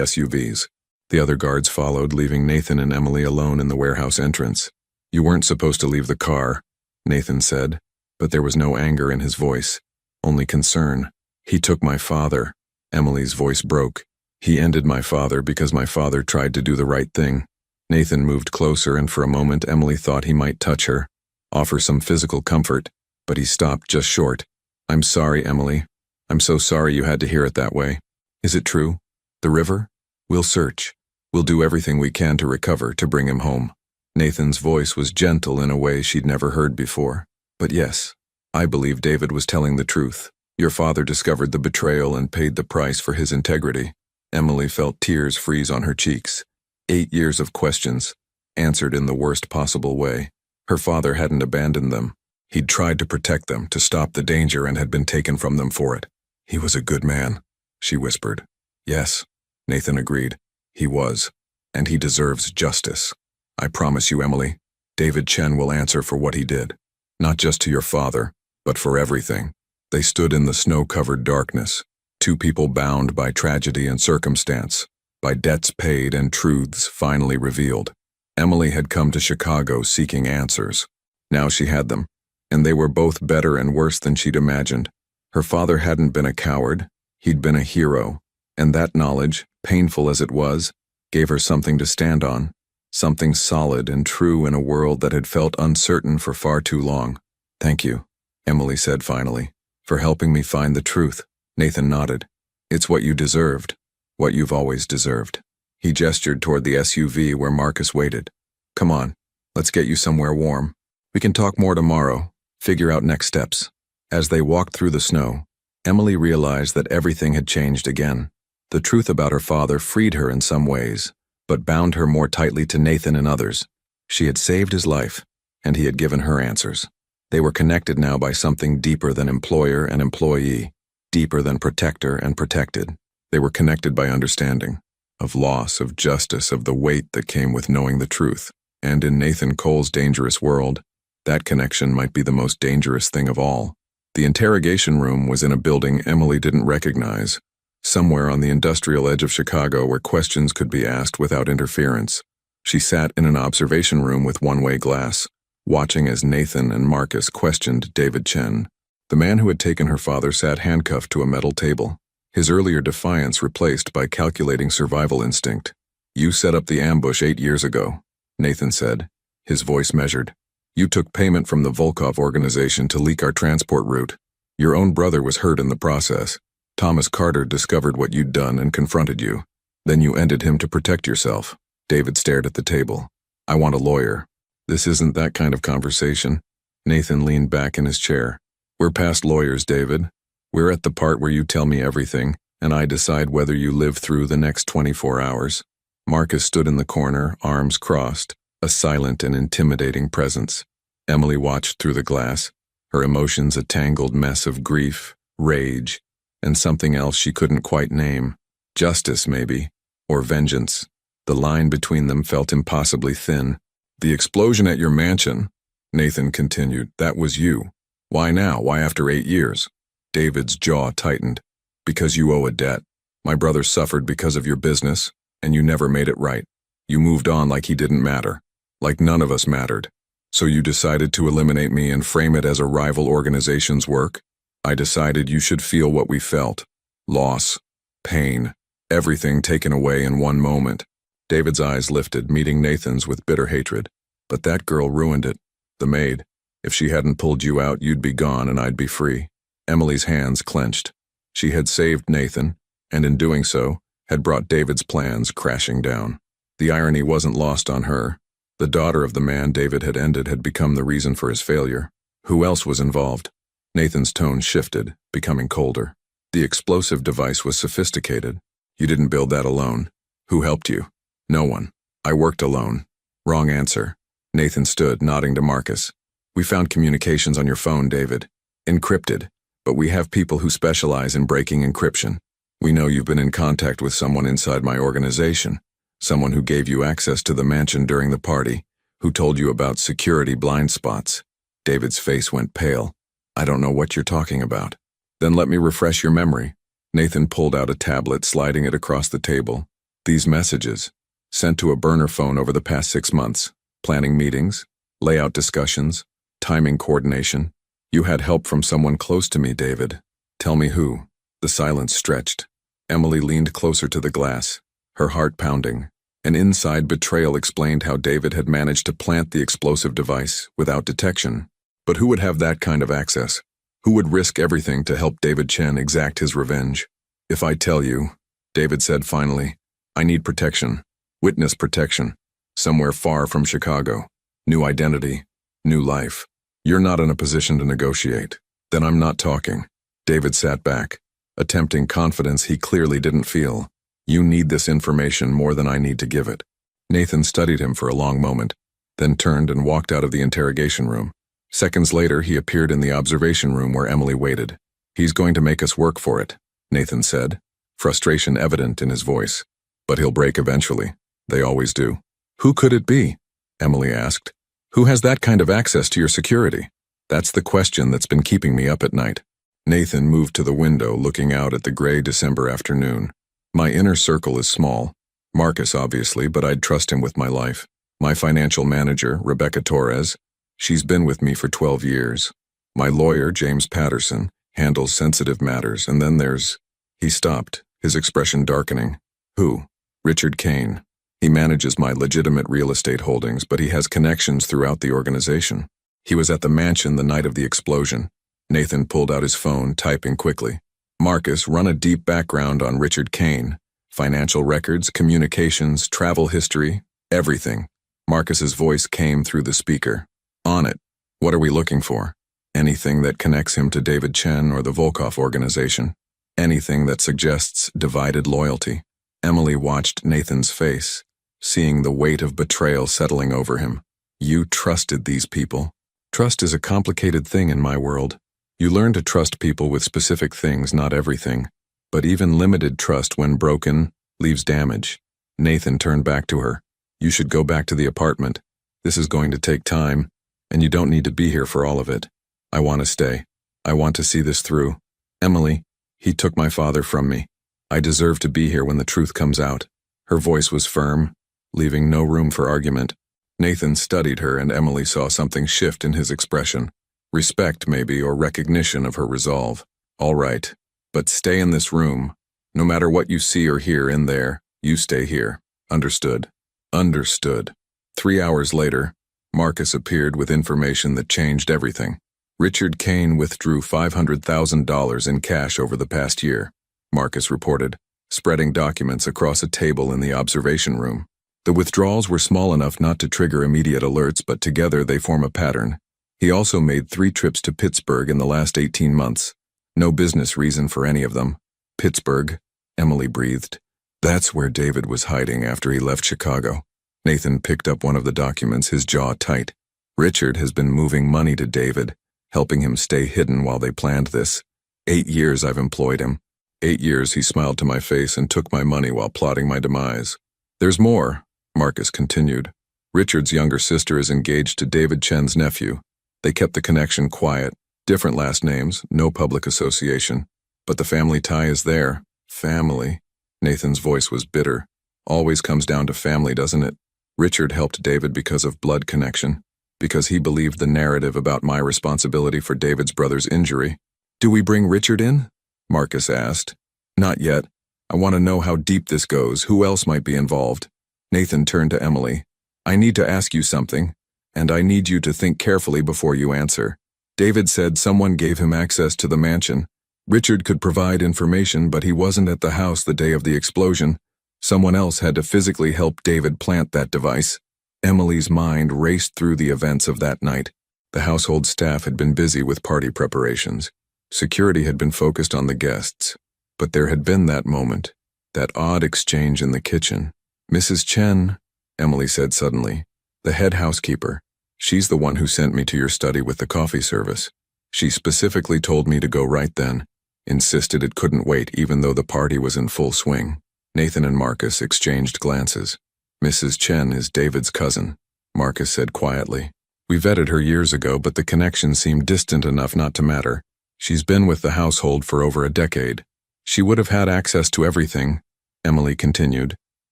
[SPEAKER 1] SUVs. The other guards followed, leaving Nathan and Emily alone in the warehouse entrance. "You weren't supposed to leave the car," Nathan said, but there was no anger in his voice, only concern. "He took my father." Emily's voice broke. "He ended my father because my father tried to do the right thing." Nathan moved closer, and for a moment Emily thought he might touch her, offer some physical comfort, but he stopped just short. "I'm sorry, Emily. I'm so sorry you had to hear it that way. Is it true? The river? We'll search. We'll do everything we can to recover, to bring him home." Nathan's voice was gentle in a way she'd never heard before. "But yes, I believe David was telling the truth. Your father discovered the betrayal and paid the price for his integrity." Emily felt tears freeze on her cheeks. 8 years of questions, answered in the worst possible way. Her father hadn't abandoned them. He'd tried to protect them, to stop the danger, and had been taken from them for it. He was a good man, she whispered. Yes, Nathan agreed. He was, and he deserves justice. I promise you, Emily, David Chen will answer for what he did. Not just to your father, but for everything. They stood in the snow-covered darkness, two people bound by tragedy and circumstance, by debts paid and truths finally revealed. Emily had come to Chicago seeking answers. Now she had them, and they were both better and worse than she'd imagined. Her father hadn't been a coward, he'd been a hero, and that knowledge, painful as it was, gave her something to stand on, something solid and true in a world that had felt uncertain for far too long. Thank you, Emily said finally, for helping me find the truth. Nathan nodded. It's what you deserved, what you've always deserved. He gestured toward the SUV where Marcus waited. Come on, let's get you somewhere warm. We can talk more tomorrow, figure out next steps. As they walked through the snow, Emily realized that everything had changed again. The truth about her father freed her in some ways, but bound her more tightly to Nathan in others. She had saved his life, and he had given her answers. They were connected now by something deeper than employer and employee, deeper than protector and protected. They were connected by understanding, of loss, of justice, of the weight that came with knowing the truth. And in Nathan Cole's dangerous world, that connection might be the most dangerous thing of all. The interrogation room was in a building Emily didn't recognize, somewhere on the industrial edge of Chicago where questions could be asked without interference. She sat in an observation room with one-way glass, watching as Nathan and Marcus questioned David Chen. The man who had taken her father sat handcuffed to a metal table, his earlier defiance replaced by calculating survival instinct. You set up the ambush 8 years ago, Nathan said, his voice measured. You took payment from the Volkov organization to leak our transport route. Your own brother was hurt in the process. Thomas Carter discovered what you'd done and confronted you. Then you ended him to protect yourself. David stared at the table. I want a lawyer. This isn't that kind of conversation. Nathan leaned back in his chair. We're past lawyers, David. We're at the part where you tell me everything, and I decide whether you live through the next 24 hours. Marcus stood in the corner, arms crossed, a silent and intimidating presence. Emily watched through the glass, her emotions a tangled mess of grief, rage, and something else she couldn't quite name. Justice, maybe, or vengeance. The line between them felt impossibly thin. The explosion at your mansion, Nathan continued, that was you. Why now? Why after 8 years? David's jaw tightened. Because you owe a debt. My brother suffered because of your business, and you never made it right. You moved on like he didn't matter, like none of us mattered. So you decided to eliminate me and frame it as a rival organization's work? I decided you should feel what we felt. Loss, pain, everything taken away in one moment. David's eyes lifted, meeting Nathan's with bitter hatred. But that girl ruined it. The maid. If she hadn't pulled you out, you'd be gone and I'd be free. Emily's hands clenched. She had saved Nathan, and in doing so, had brought David's plans crashing down. The irony wasn't lost on her. The daughter of the man David had ended had become the reason for his failure. Who else was involved? Nathan's tone shifted, becoming colder. The explosive device was sophisticated. You didn't build that alone. Who helped you? No one. I worked alone. Wrong answer. Nathan stood, nodding to Marcus. We found communications on your phone, David. Encrypted. But we have people who specialize in breaking encryption. We know you've been in contact with someone inside my organization. Someone who gave you access to the mansion during the party, who told you about security blind spots. David's face went pale. I don't know what you're talking about. Then let me refresh your memory. Nathan pulled out a tablet, sliding it across the table. These messages, sent to a burner phone over the past 6 months. Planning meetings, layout discussions, timing coordination. You had help from someone close to me, David. Tell me who. The silence stretched. Emily leaned closer to the glass, her heart pounding. An inside betrayal explained how David had managed to plant the explosive device without detection. But who would have that kind of access? Who would risk everything to help David Chen exact his revenge? If I tell you, David said finally, I need protection. Witness protection. Somewhere far from Chicago. New identity. New life. You're not in a position to negotiate. Then I'm not talking. David sat back, attempting confidence he clearly didn't feel. You need this information more than I need to give it. Nathan studied him for a long moment, then turned and walked out of the interrogation room. Seconds later, he appeared in the observation room where Emily waited. "He's going to make us work for it," Nathan said, frustration evident in his voice. "But he'll break eventually. They always do." "Who could it be?" Emily asked. "Who has that kind of access to your security?" "That's the question that's been keeping me up at night." Nathan moved to the window, looking out at the gray December afternoon. "My inner circle is small. Marcus, obviously, but I'd trust him with my life. My financial manager, Rebecca Torres. She's been with me for 12 years. My lawyer, James Patterson, handles sensitive matters, and then there's—" He stopped, his expression darkening. "Who?" "Richard Kane. He manages my legitimate real estate holdings, but he has connections throughout the organization. He was at the mansion the night of the explosion." Nathan pulled out his phone, typing quickly. "Marcus, run a deep background on Richard Kane. Financial records, communications, travel history, everything." Marcus's voice came through the speaker. "On it. What are we looking for?" "Anything that connects him to David Chen or the Volkov organization. Anything that suggests divided loyalty." Emily watched Nathan's face, seeing the weight of betrayal settling over him. "You trusted these people." "Trust is a complicated thing in my world. You learn to trust people with specific things, not everything. But even limited trust, when broken, leaves damage." Nathan turned back to her. "You should go back to the apartment. This is going to take time, and you don't need to be here for all of it. I want to stay. I want to see this through. Emily, he took my father from me. I deserve to be here when the truth comes out." Her voice was firm, leaving no room for argument. Nathan studied her, and Emily saw something shift in his expression. Respect, maybe, or recognition of her resolve. "All right, but stay in this room. No matter what you see or hear in there, you stay here. Understood?" "Understood." 3 hours later, Marcus appeared with information that changed everything. Richard Kane withdrew $500,000 in cash over the past year, Marcus reported, spreading documents across a table in the observation room. The withdrawals were small enough not to trigger immediate alerts, but together they form a pattern. He also made 3 trips to Pittsburgh in the last 18 months. No business reason for any of them. "Pittsburgh," Emily breathed. "That's where David was hiding after he left Chicago." Nathan picked up one of the documents, his jaw tight. "Richard has been moving money to David, helping him stay hidden while they planned this. 8 years I've employed him. 8 years he smiled to my face and took my money while plotting my demise." "There's more," Marcus continued. "Richard's younger sister is engaged to David Chen's nephew. They kept the connection quiet, different last names, no public association. But the family tie is there." "Family?" Nathan's voice was bitter. "Always comes down to family, doesn't it? Richard helped David because of blood connection, because he believed the narrative about my responsibility for David's brother's injury." "Do we bring Richard in?" Marcus asked. "Not yet. I want to know how deep this goes, who else might be involved." Nathan turned to Emily. "I need to ask you something, and I need you to think carefully before you answer. David said someone gave him access to the mansion. Richard could provide information, but he wasn't at the house the day of the explosion. Someone else had to physically help David plant that device." Emily's mind raced through the events of that night. The household staff had been busy with party preparations. Security had been focused on the guests. But there had been that moment, that odd exchange in the kitchen. "Mrs. Chen," Emily said suddenly, "the head housekeeper. She's the one who sent me to your study with the coffee service. She specifically told me to go right then, insisted it couldn't wait even though the party was in full swing." Nathan and Marcus exchanged glances. "Mrs. Chen is David's cousin," Marcus said quietly. "We vetted her years ago, but the connection seemed distant enough not to matter. She's been with the household for over a decade. She would have had access to everything," Emily continued,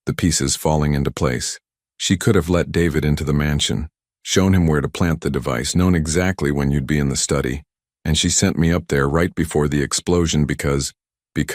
[SPEAKER 1] the pieces falling into place. "She could have let David into the mansion, shown him where to plant the device, known exactly when you'd be in the study. And she sent me up there right before the explosion because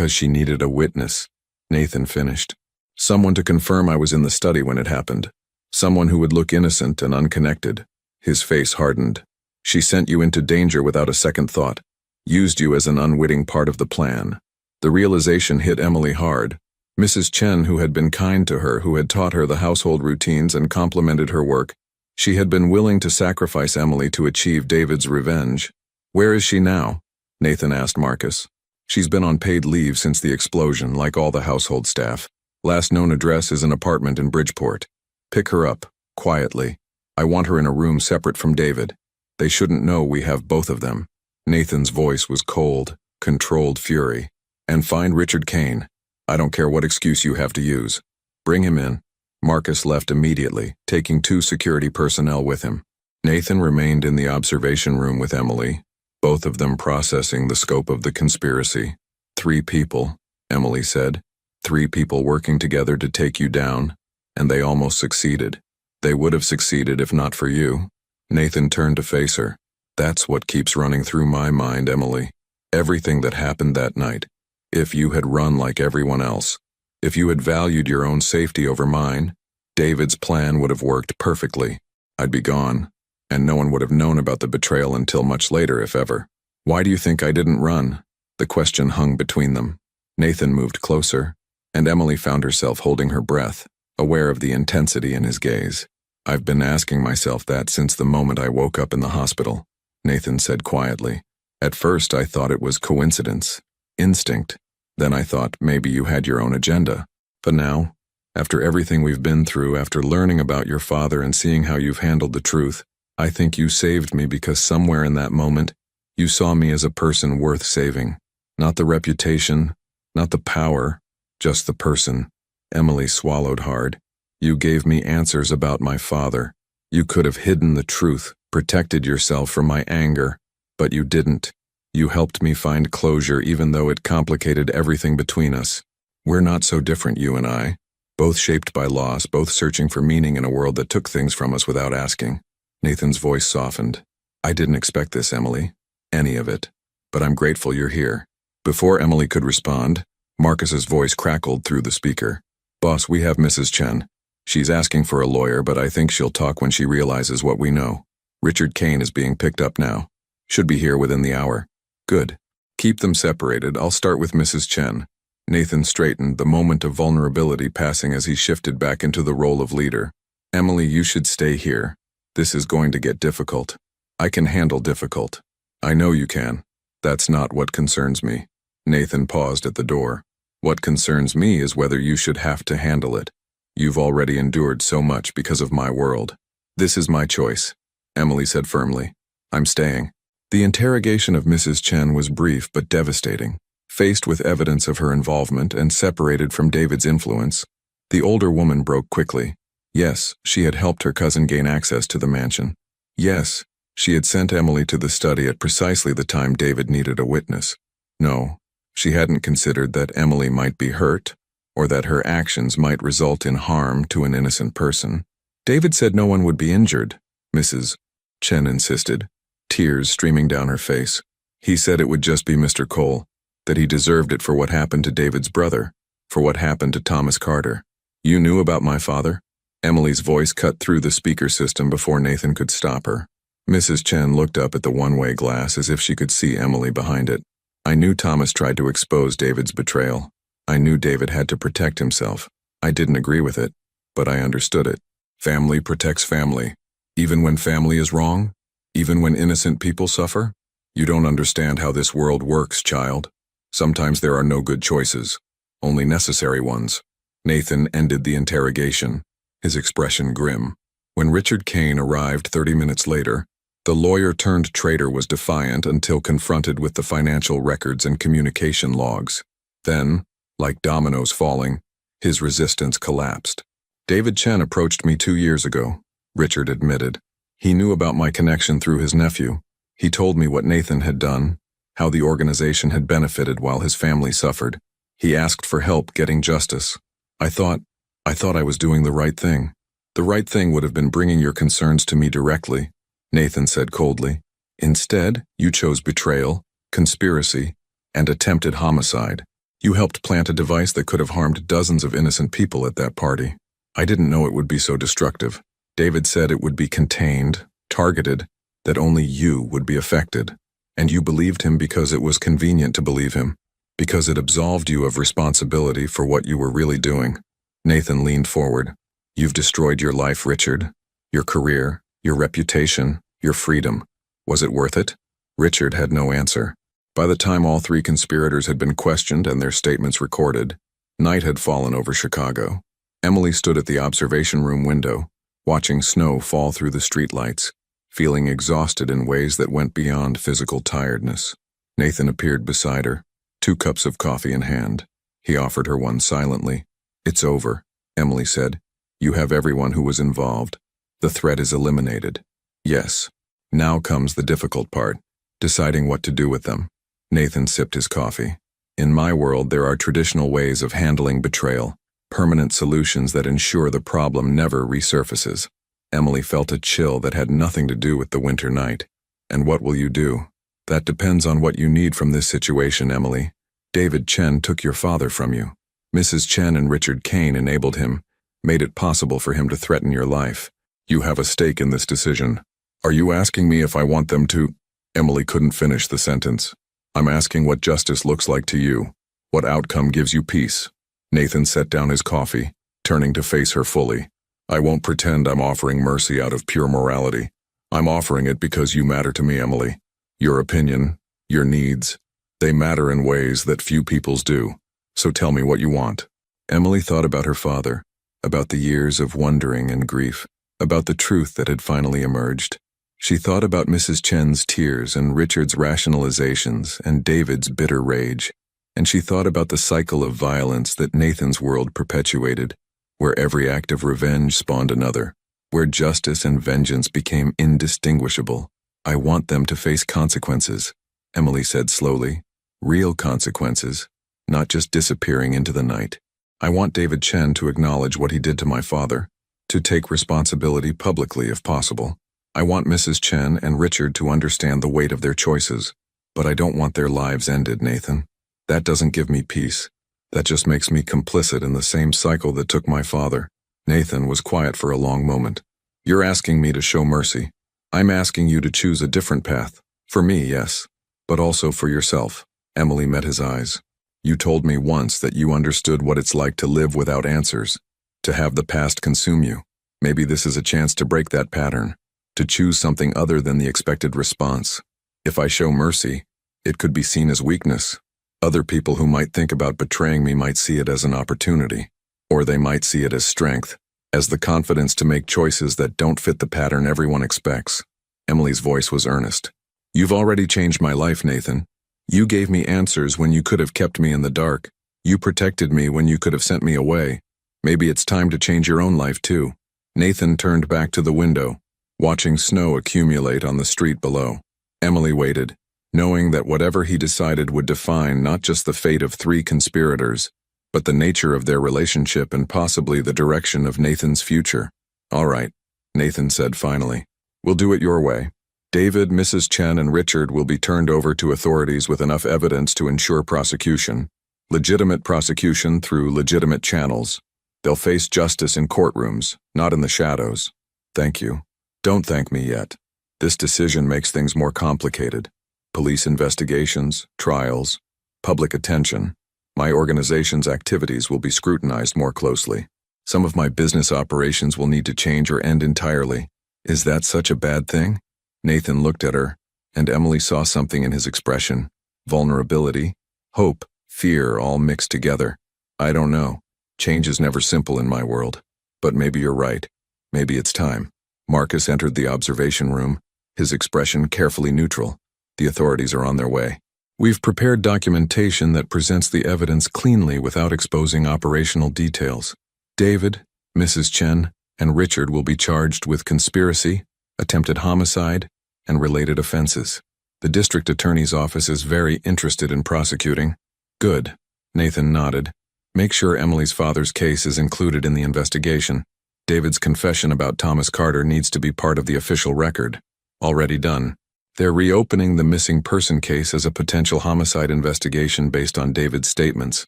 [SPEAKER 1] she needed a witness." Nathan finished. "Someone to confirm I was in the study when it happened. Someone who would look innocent and unconnected." His face hardened. "She sent you into danger without a second thought. Used you as an unwitting part of the plan." The realization hit Emily hard. Mrs. Chen, who had been kind to her, who had taught her the household routines and complimented her work, she had been willing to sacrifice Emily to achieve David's revenge. "Where is she now?" Nathan asked Marcus. "She's been on paid leave since the explosion, like all the household staff. Last known address is an apartment in Bridgeport." Pick her up, quietly. I want her in a room separate from David. They shouldn't know we have both of them." Nathan's voice was cold, controlled fury. "And find Richard Kane. I don't care what excuse you have to use. Bring him in." Marcus left immediately, taking 2 security personnel with him. Nathan remained in the observation room with Emily, both of them processing the scope of the conspiracy. 3 people, Emily said. 3 people working together to take you down, and they almost succeeded. They would have succeeded if not for you. Nathan turned to face her. "That's what keeps running through my mind, Emily. Everything that happened that night. If you had run like everyone else, if you had valued your own safety over mine, David's plan would have worked perfectly. I'd be gone, and no one would have known about the betrayal until much later, if ever. Why do you think I didn't run?" The question hung between them. Nathan moved closer, and Emily found herself holding her breath, aware of the intensity in his gaze. "I've been asking myself that since the moment I woke up in the hospital," Nathan said quietly. "At first I thought it was coincidence, instinct. Then I thought maybe you had your own agenda. But now, after everything we've been through, after learning about your father and seeing how you've handled the truth, I think you saved me because somewhere in that moment, you saw me as a person worth saving. Not the reputation, not the power, just the person." Emily swallowed hard. "You gave me answers about my father. You could have hidden the truth, protected yourself from my anger, but you didn't. You helped me find closure even though it complicated everything between us. We're not so different, you and I. Both shaped by loss, both searching for meaning in a world that took things from us without asking." Nathan's voice softened. "I didn't expect this, Emily. Any of it. But I'm grateful you're here." Before Emily could respond, Marcus's voice crackled through the speaker. "Boss, we have Mrs. Chen. She's asking for a lawyer, but I think she'll talk when she realizes what we know. Richard Kane is being picked up now. Should be here within the hour." "Good. Keep them separated. I'll start with Mrs. Chen." Nathan straightened, the moment of vulnerability passing as he shifted back into the role of leader. "Emily, you should stay here. This is going to get difficult. I can handle difficult. I know you can. That's not what concerns me." Nathan paused at the door. "What concerns me is whether you should have to handle it. You've already endured so much because of my world. This is my choice," Emily said firmly. "I'm staying." The interrogation of Mrs. Chen was brief but devastating. Faced with evidence of her involvement and separated from David's influence, the older woman broke quickly. Yes, she had helped her cousin gain access to the mansion. Yes, she had sent Emily to the study at precisely the time David needed a witness. No, she hadn't considered that Emily might be hurt, or that her actions might result in harm to an innocent person. "David said no one would be injured," Mrs. Chen insisted, tears streaming down her face. "He said it would just be Mr. Cole, that he deserved it for what happened to David's brother, for what happened to Thomas Carter. You knew about my father?" Emily's voice cut through the speaker system before Nathan could stop her. Mrs. Chen looked up at the one-way glass as if she could see Emily behind it. "I knew Thomas tried to expose David's betrayal. I knew David had to protect himself. I didn't agree with it, but I understood it. Family protects family. Even when family is wrong? Even when innocent people suffer? You don't understand how this world works, child. Sometimes there are no good choices, only necessary ones." Nathan ended the interrogation, his expression grim. When Richard Kane arrived 30 minutes later, the lawyer-turned-traitor was defiant until confronted with the financial records and communication logs. Then, like dominoes falling, his resistance collapsed. "David Chen approached me 2 years ago," Richard admitted. "He knew about my connection through his nephew. He told me what Nathan had done, how the organization had benefited while his family suffered. He asked for help getting justice. I thought I was doing the right thing. The right thing would have been bringing your concerns to me directly," Nathan said coldly. "Instead, you chose betrayal, conspiracy, and attempted homicide. You helped plant a device that could have harmed dozens of innocent people at that party. I didn't know it would be so destructive. David said it would be contained, targeted, that only you would be affected. And you believed him because it was convenient to believe him, because it absolved you of responsibility for what you were really doing." Nathan leaned forward. "You've destroyed your life, Richard. Your career, your reputation, your freedom. Was it worth it?" Richard had no answer. By the time all 3 conspirators had been questioned and their statements recorded, night had fallen over Chicago. Emily stood at the observation room window, watching snow fall through the streetlights, feeling exhausted in ways that went beyond physical tiredness. Nathan appeared beside her, 2 cups of coffee in hand. He offered her one silently. "It's over," Emily said. "You have everyone who was involved. The threat is eliminated." "Yes. Now comes the difficult part, deciding what to do with them." Nathan sipped his coffee. "In my world, there are traditional ways of handling betrayal, permanent solutions that ensure the problem never resurfaces." Emily felt a chill that had nothing to do with the winter night. "And what will you do?" "That depends on what you need from this situation, Emily. David Chen took your father from you. Mrs. Chen and Richard Kane enabled him, made it possible for him to threaten your life. You have a stake in this decision. Are you asking me if I want them to?" Emily couldn't finish the sentence. "I'm asking what justice looks like to you. What outcome gives you peace?" Nathan set down his coffee, turning to face her fully. "I won't pretend I'm offering mercy out of pure morality. I'm offering it because you matter to me, Emily. Your opinion, your needs, they matter in ways that few people's do. So tell me what you want." Emily thought about her father, about the years of wondering and grief, about the truth that had finally emerged. She thought about Mrs. Chen's tears and Richard's rationalizations and David's bitter rage, and she thought about the cycle of violence that Nathan's world perpetuated, where every act of revenge spawned another, where justice and vengeance became indistinguishable. "I want them to face consequences," Emily said slowly. "Real consequences, not just disappearing into the night. I want David Chen to acknowledge what he did to my father, to take responsibility publicly if possible. I want Mrs. Chen and Richard to understand the weight of their choices, but I don't want their lives ended, Nathan. That doesn't give me peace. That just makes me complicit in the same cycle that took my father." Nathan was quiet for a long moment. "You're asking me to show mercy. I'm asking you to choose a different path. For me, yes, but also for yourself." Emily met his eyes. "You told me once that you understood what it's like to live without answers, to have the past consume you. Maybe this is a chance to break that pattern, to choose something other than the expected response. If I show mercy, it could be seen as weakness. Other people who might think about betraying me might see it as an opportunity, or they might see it as strength, as the confidence to make choices that don't fit the pattern everyone expects." Emily's voice was earnest. "You've already changed my life, Nathan. You gave me answers when you could have kept me in the dark. You protected me when you could have sent me away. Maybe it's time to change your own life too." Nathan turned back to the window, watching snow accumulate on the street below. Emily waited, knowing that whatever he decided would define not just the fate of 3 conspirators, but the nature of their relationship and possibly the direction of Nathan's future. "All right," Nathan said finally. "We'll do it your way. David, Mrs. Chen, and Richard will be turned over to authorities with enough evidence to ensure prosecution. Legitimate prosecution through legitimate channels. They'll face justice in courtrooms, not in the shadows." "Thank you." "Don't thank me yet. This decision makes things more complicated. Police investigations, trials, public attention. My organization's activities will be scrutinized more closely. Some of my business operations will need to change or end entirely. Is that such a bad thing?" Nathan looked at her, and Emily saw something in his expression. Vulnerability, hope, fear all mixed together. "I don't know. Change is never simple in my world. But maybe you're right. Maybe it's time." Marcus entered the observation room, his expression carefully neutral. "The authorities are on their way. We've prepared documentation that presents the evidence cleanly without exposing operational details. David, Mrs. Chen, and Richard will be charged with conspiracy, attempted homicide, and related offenses. The district attorney's office is very interested in prosecuting." "Good," Nathan nodded. "Make sure Emily's father's case is included in the investigation. David's confession about Thomas Carter needs to be part of the official record." "Already done." They're reopening the missing person case as a potential homicide investigation based on David's statements.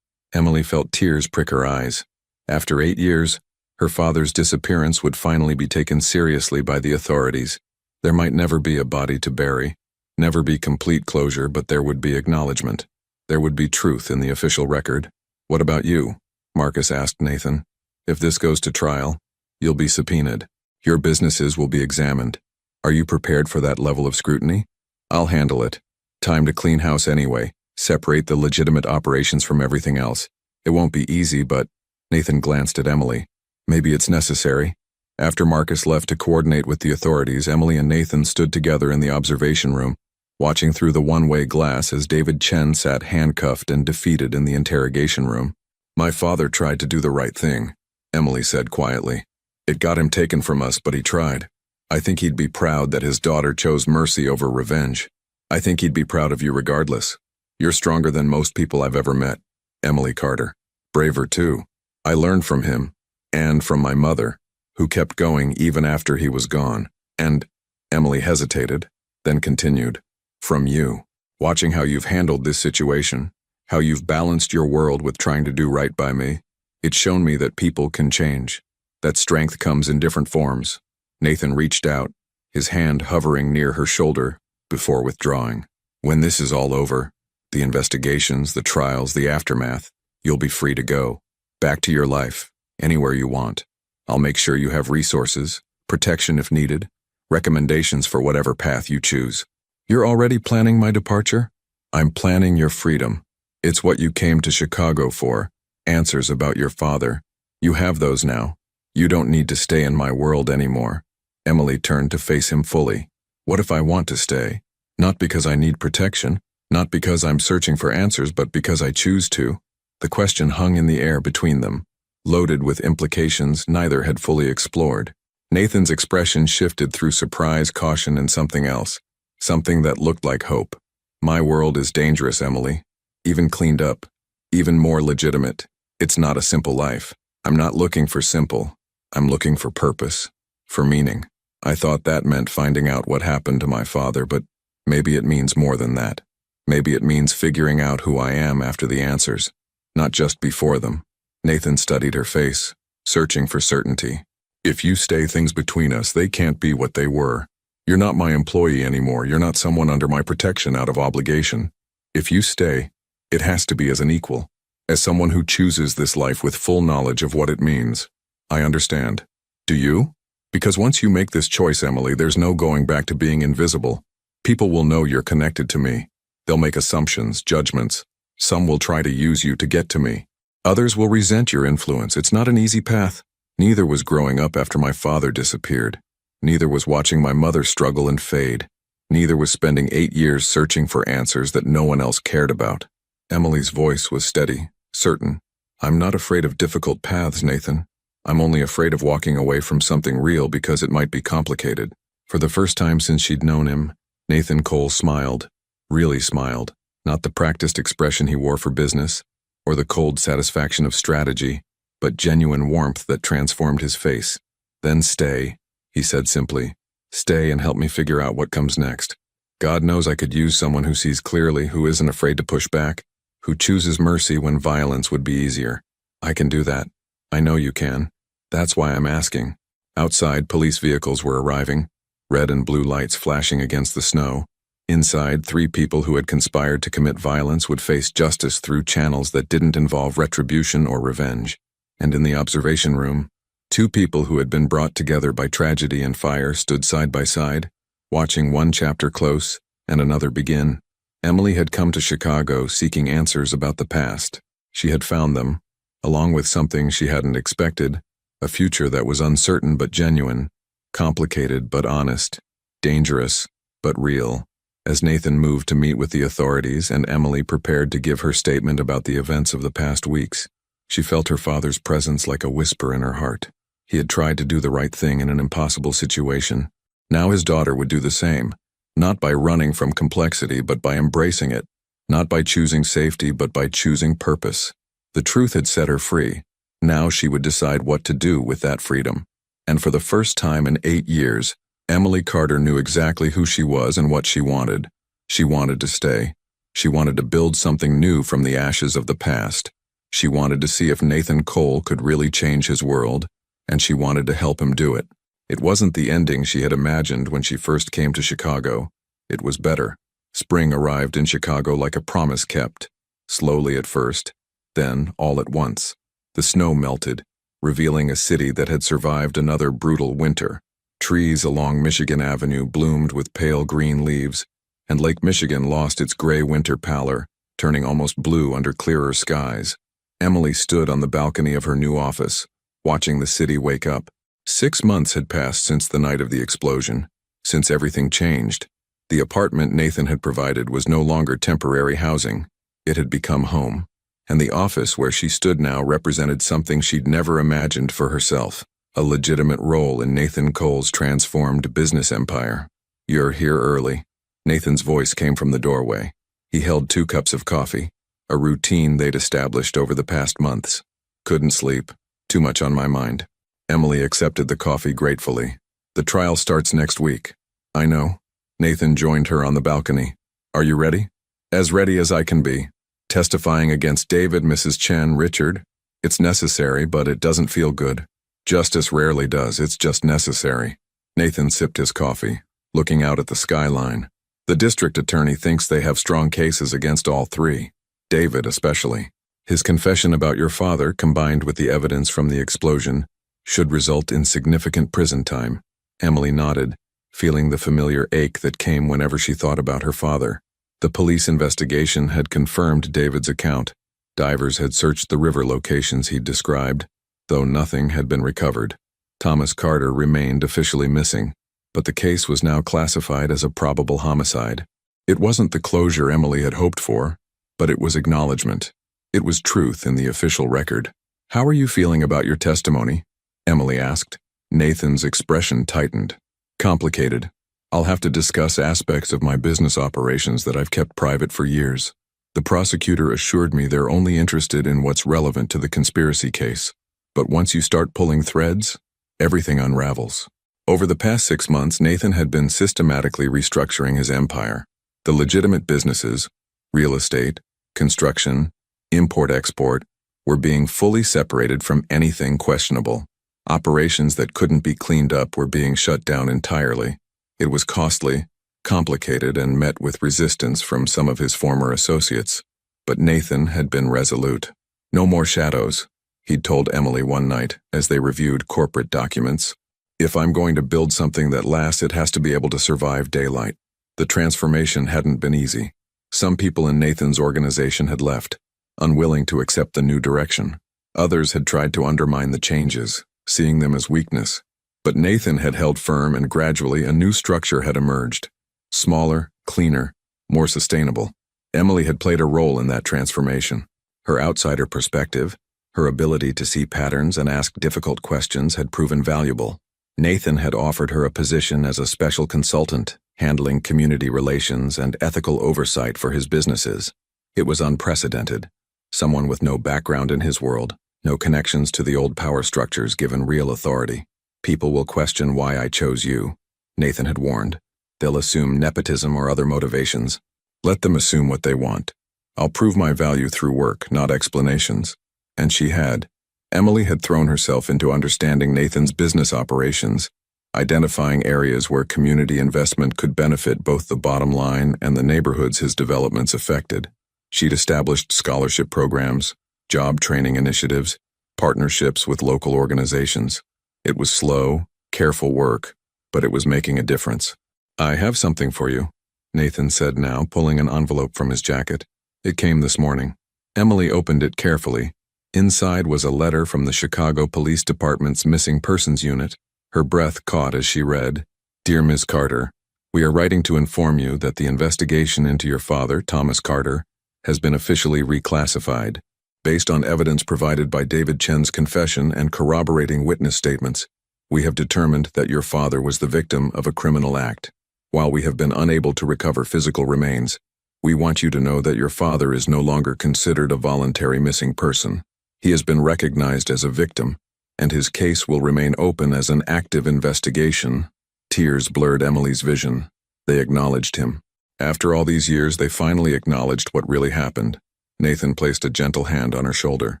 [SPEAKER 1] Emily felt tears prick her eyes. After 8 years, her father's disappearance would finally be taken seriously by the authorities. There might never be a body to bury, never be complete closure, but there would be acknowledgement. There would be truth in the official record. "What about you?" Marcus asked Nathan. "If this goes to trial, you'll be subpoenaed. Your businesses will be examined. Are you prepared for that level of scrutiny?" "I'll handle it. Time to clean house anyway, separate the legitimate operations from everything else. It won't be easy, but..." Nathan glanced at Emily. Maybe it's necessary. After Marcus left to coordinate with the authorities, Emily and Nathan stood together in the observation room, watching through the one-way glass as David Chen sat handcuffed and defeated in the interrogation room. "My father tried to do the right thing," Emily said quietly. "It got him taken from us, but he tried. I think he'd be proud that his daughter chose mercy over revenge. I think he'd be proud of you regardless. You're stronger than most people I've ever met, Emily Carter. Braver too. I learned from him, and from my mother, who kept going even after he was gone. And," Emily hesitated, then continued, "from you. Watching how you've handled this situation, how you've balanced your world with trying to do right by me, it's shown me that people can change, that strength comes in different forms." Nathan reached out, his hand hovering near her shoulder, before withdrawing. "When this is all over, the investigations, the trials, the aftermath, you'll be free to go. Back to your life, anywhere you want. I'll make sure you have resources, protection if needed, recommendations for whatever path you choose." "You're already planning my departure?" "I'm planning your freedom. It's what you came to Chicago for, answers about your father. You have those now. You don't need to stay in my world anymore." Emily turned to face him fully. "What if I want to stay? Not because I need protection, not because I'm searching for answers, but because I choose to." The question hung in the air between them, loaded with implications neither had fully explored. Nathan's expression shifted through surprise, caution, and something else, something that looked like hope. "My world is dangerous, Emily. Even cleaned up, even more legitimate. It's not a simple life. I'm not looking for simple. I'm looking for purpose, for meaning. I thought that meant finding out what happened to my father, but maybe it means more than that. Maybe it means figuring out who I am after the answers, not just before them." Nathan studied her face, searching for certainty. "If you stay things between us, they can't be what they were. You're not my employee anymore. You're not someone under my protection out of obligation. If you stay, it has to be as an equal, as someone who chooses this life with full knowledge of what it means. I understand. Do you? Because once you make this choice, Emily, there's no going back to being invisible. People will know you're connected to me. They'll make assumptions, judgments. Some will try to use you to get to me. Others will resent your influence. It's not an easy path. Neither was growing up after my father disappeared. Neither was watching my mother struggle and fade. Neither was spending 8 years searching for answers that no one else cared about." Emily's voice was steady, certain. "I'm not afraid of difficult paths, Nathan. I'm only afraid of walking away from something real because it might be complicated." For the first time since she'd known him, Nathan Cole smiled, really smiled, not the practiced expression he wore for business, or the cold satisfaction of strategy, but genuine warmth that transformed his face. "Then stay," he said simply. "Stay and help me figure out what comes next. God knows I could use someone who sees clearly, who isn't afraid to push back, who chooses mercy when violence would be easier. I can do that. I know you can. That's why I'm asking." Outside, police vehicles were arriving, red and blue lights flashing against the snow. Inside, 3 people who had conspired to commit violence would face justice through channels that didn't involve retribution or revenge. And in the observation room, 2 people who had been brought together by tragedy and fire stood side by side, watching one chapter close and another begin. Emily had come to Chicago seeking answers about the past. She had found them, along with something she hadn't expected, a future that was uncertain but genuine, complicated but honest, dangerous but real. As Nathan moved to meet with the authorities and Emily prepared to give her statement about the events of the past weeks, she felt her father's presence like a whisper in her heart. He had tried to do the right thing in an impossible situation. Now his daughter would do the same, not by running from complexity but by embracing it, not by choosing safety but by choosing purpose. The truth had set her free. Now she would decide what to do with that freedom. And for the first time in 8 years, Emily Carter knew exactly who she was and what she wanted. She wanted to stay. She wanted to build something new from the ashes of the past. She wanted to see if Nathan Cole could really change his world, and she wanted to help him do it. It wasn't the ending she had imagined when she first came to Chicago. It was better. Spring arrived in Chicago like a promise kept, slowly at first, then all at once. The snow melted, revealing a city that had survived another brutal winter. Trees along Michigan Avenue bloomed with pale green leaves, and Lake Michigan lost its gray winter pallor, turning almost blue under clearer skies. Emily stood on the balcony of her new office, watching the city wake up. 6 months had passed since the night of the explosion, since everything changed. The apartment Nathan had provided was no longer temporary housing. It had become home, and the office where she stood now represented something she'd never imagined for herself, a legitimate role in Nathan Cole's transformed business empire. "You're here early." Nathan's voice came from the doorway. He held 2 cups of coffee, a routine they'd established over the past months. "Couldn't sleep. Too much on my mind." Emily accepted the coffee gratefully. "The trial starts next week." "I know." Nathan joined her on the balcony. "Are you ready?" "As ready as I can be." "Testifying against David, Mrs. Chen, Richard? It's necessary, but it doesn't feel good." "Justice rarely does, it's just necessary." Nathan sipped his coffee, looking out at the skyline. "The district attorney thinks they have strong cases against all 3. David especially. His confession about your father, combined with the evidence from the explosion, should result in significant prison time." Emily nodded, feeling the familiar ache that came whenever she thought about her father. The police investigation had confirmed David's account. Divers had searched the river locations he'd described, though nothing had been recovered. Thomas Carter remained officially missing, but the case was now classified as a probable homicide. It wasn't the closure Emily had hoped for, but it was acknowledgement. It was truth in the official record. "How are you feeling about your testimony?" Emily asked. Nathan's expression tightened. "Complicated. I'll have to discuss aspects of my business operations that I've kept private for years. The prosecutor assured me they're only interested in what's relevant to the conspiracy case. But once you start pulling threads, everything unravels." Over the past 6 months, Nathan had been systematically restructuring his empire. The legitimate businesses, real estate, construction, import-export, were being fully separated from anything questionable. Operations that couldn't be cleaned up were being shut down entirely. It was costly, complicated, and met with resistance from some of his former associates. But Nathan had been resolute. "No more shadows," he'd told Emily one night as they reviewed corporate documents. "If I'm going to build something that lasts, it has to be able to survive daylight." The transformation hadn't been easy. Some people in Nathan's organization had left, unwilling to accept the new direction. Others had tried to undermine the changes, seeing them as weakness. But Nathan had held firm, and gradually a new structure had emerged. Smaller, cleaner, more sustainable. Emily had played a role in that transformation. Her outsider perspective, her ability to see patterns and ask difficult questions had proven valuable. Nathan had offered her a position as a special consultant, handling community relations and ethical oversight for his businesses. It was unprecedented. Someone with no background in his world, no connections to the old power structures given real authority. "People will question why I chose you," Nathan had warned. "They'll assume nepotism or other motivations. Let them assume what they want. I'll prove my value through work, not explanations." And she had. Emily had thrown herself into understanding Nathan's business operations, identifying areas where community investment could benefit both the bottom line and the neighborhoods his developments affected. She'd established scholarship programs, job training initiatives, partnerships with local organizations. It was slow, careful work, but it was making a difference. "I have something for you," Nathan said now, pulling an envelope from his jacket. "It came this morning." Emily opened it carefully. Inside was a letter from the Chicago Police Department's Missing Persons Unit. Her breath caught as she read, "Dear Ms. Carter, we are writing to inform you that the investigation into your father, Thomas Carter, has been officially reclassified. Based on evidence provided by David Chen's confession and corroborating witness statements, we have determined that your father was the victim of a criminal act. While we have been unable to recover physical remains, we want you to know that your father is no longer considered a voluntary missing person. He has been recognized as a victim, and his case will remain open as an active investigation." Tears blurred Emily's vision. They acknowledged him. After all these years, they finally acknowledged what really happened. Nathan placed a gentle hand on her shoulder.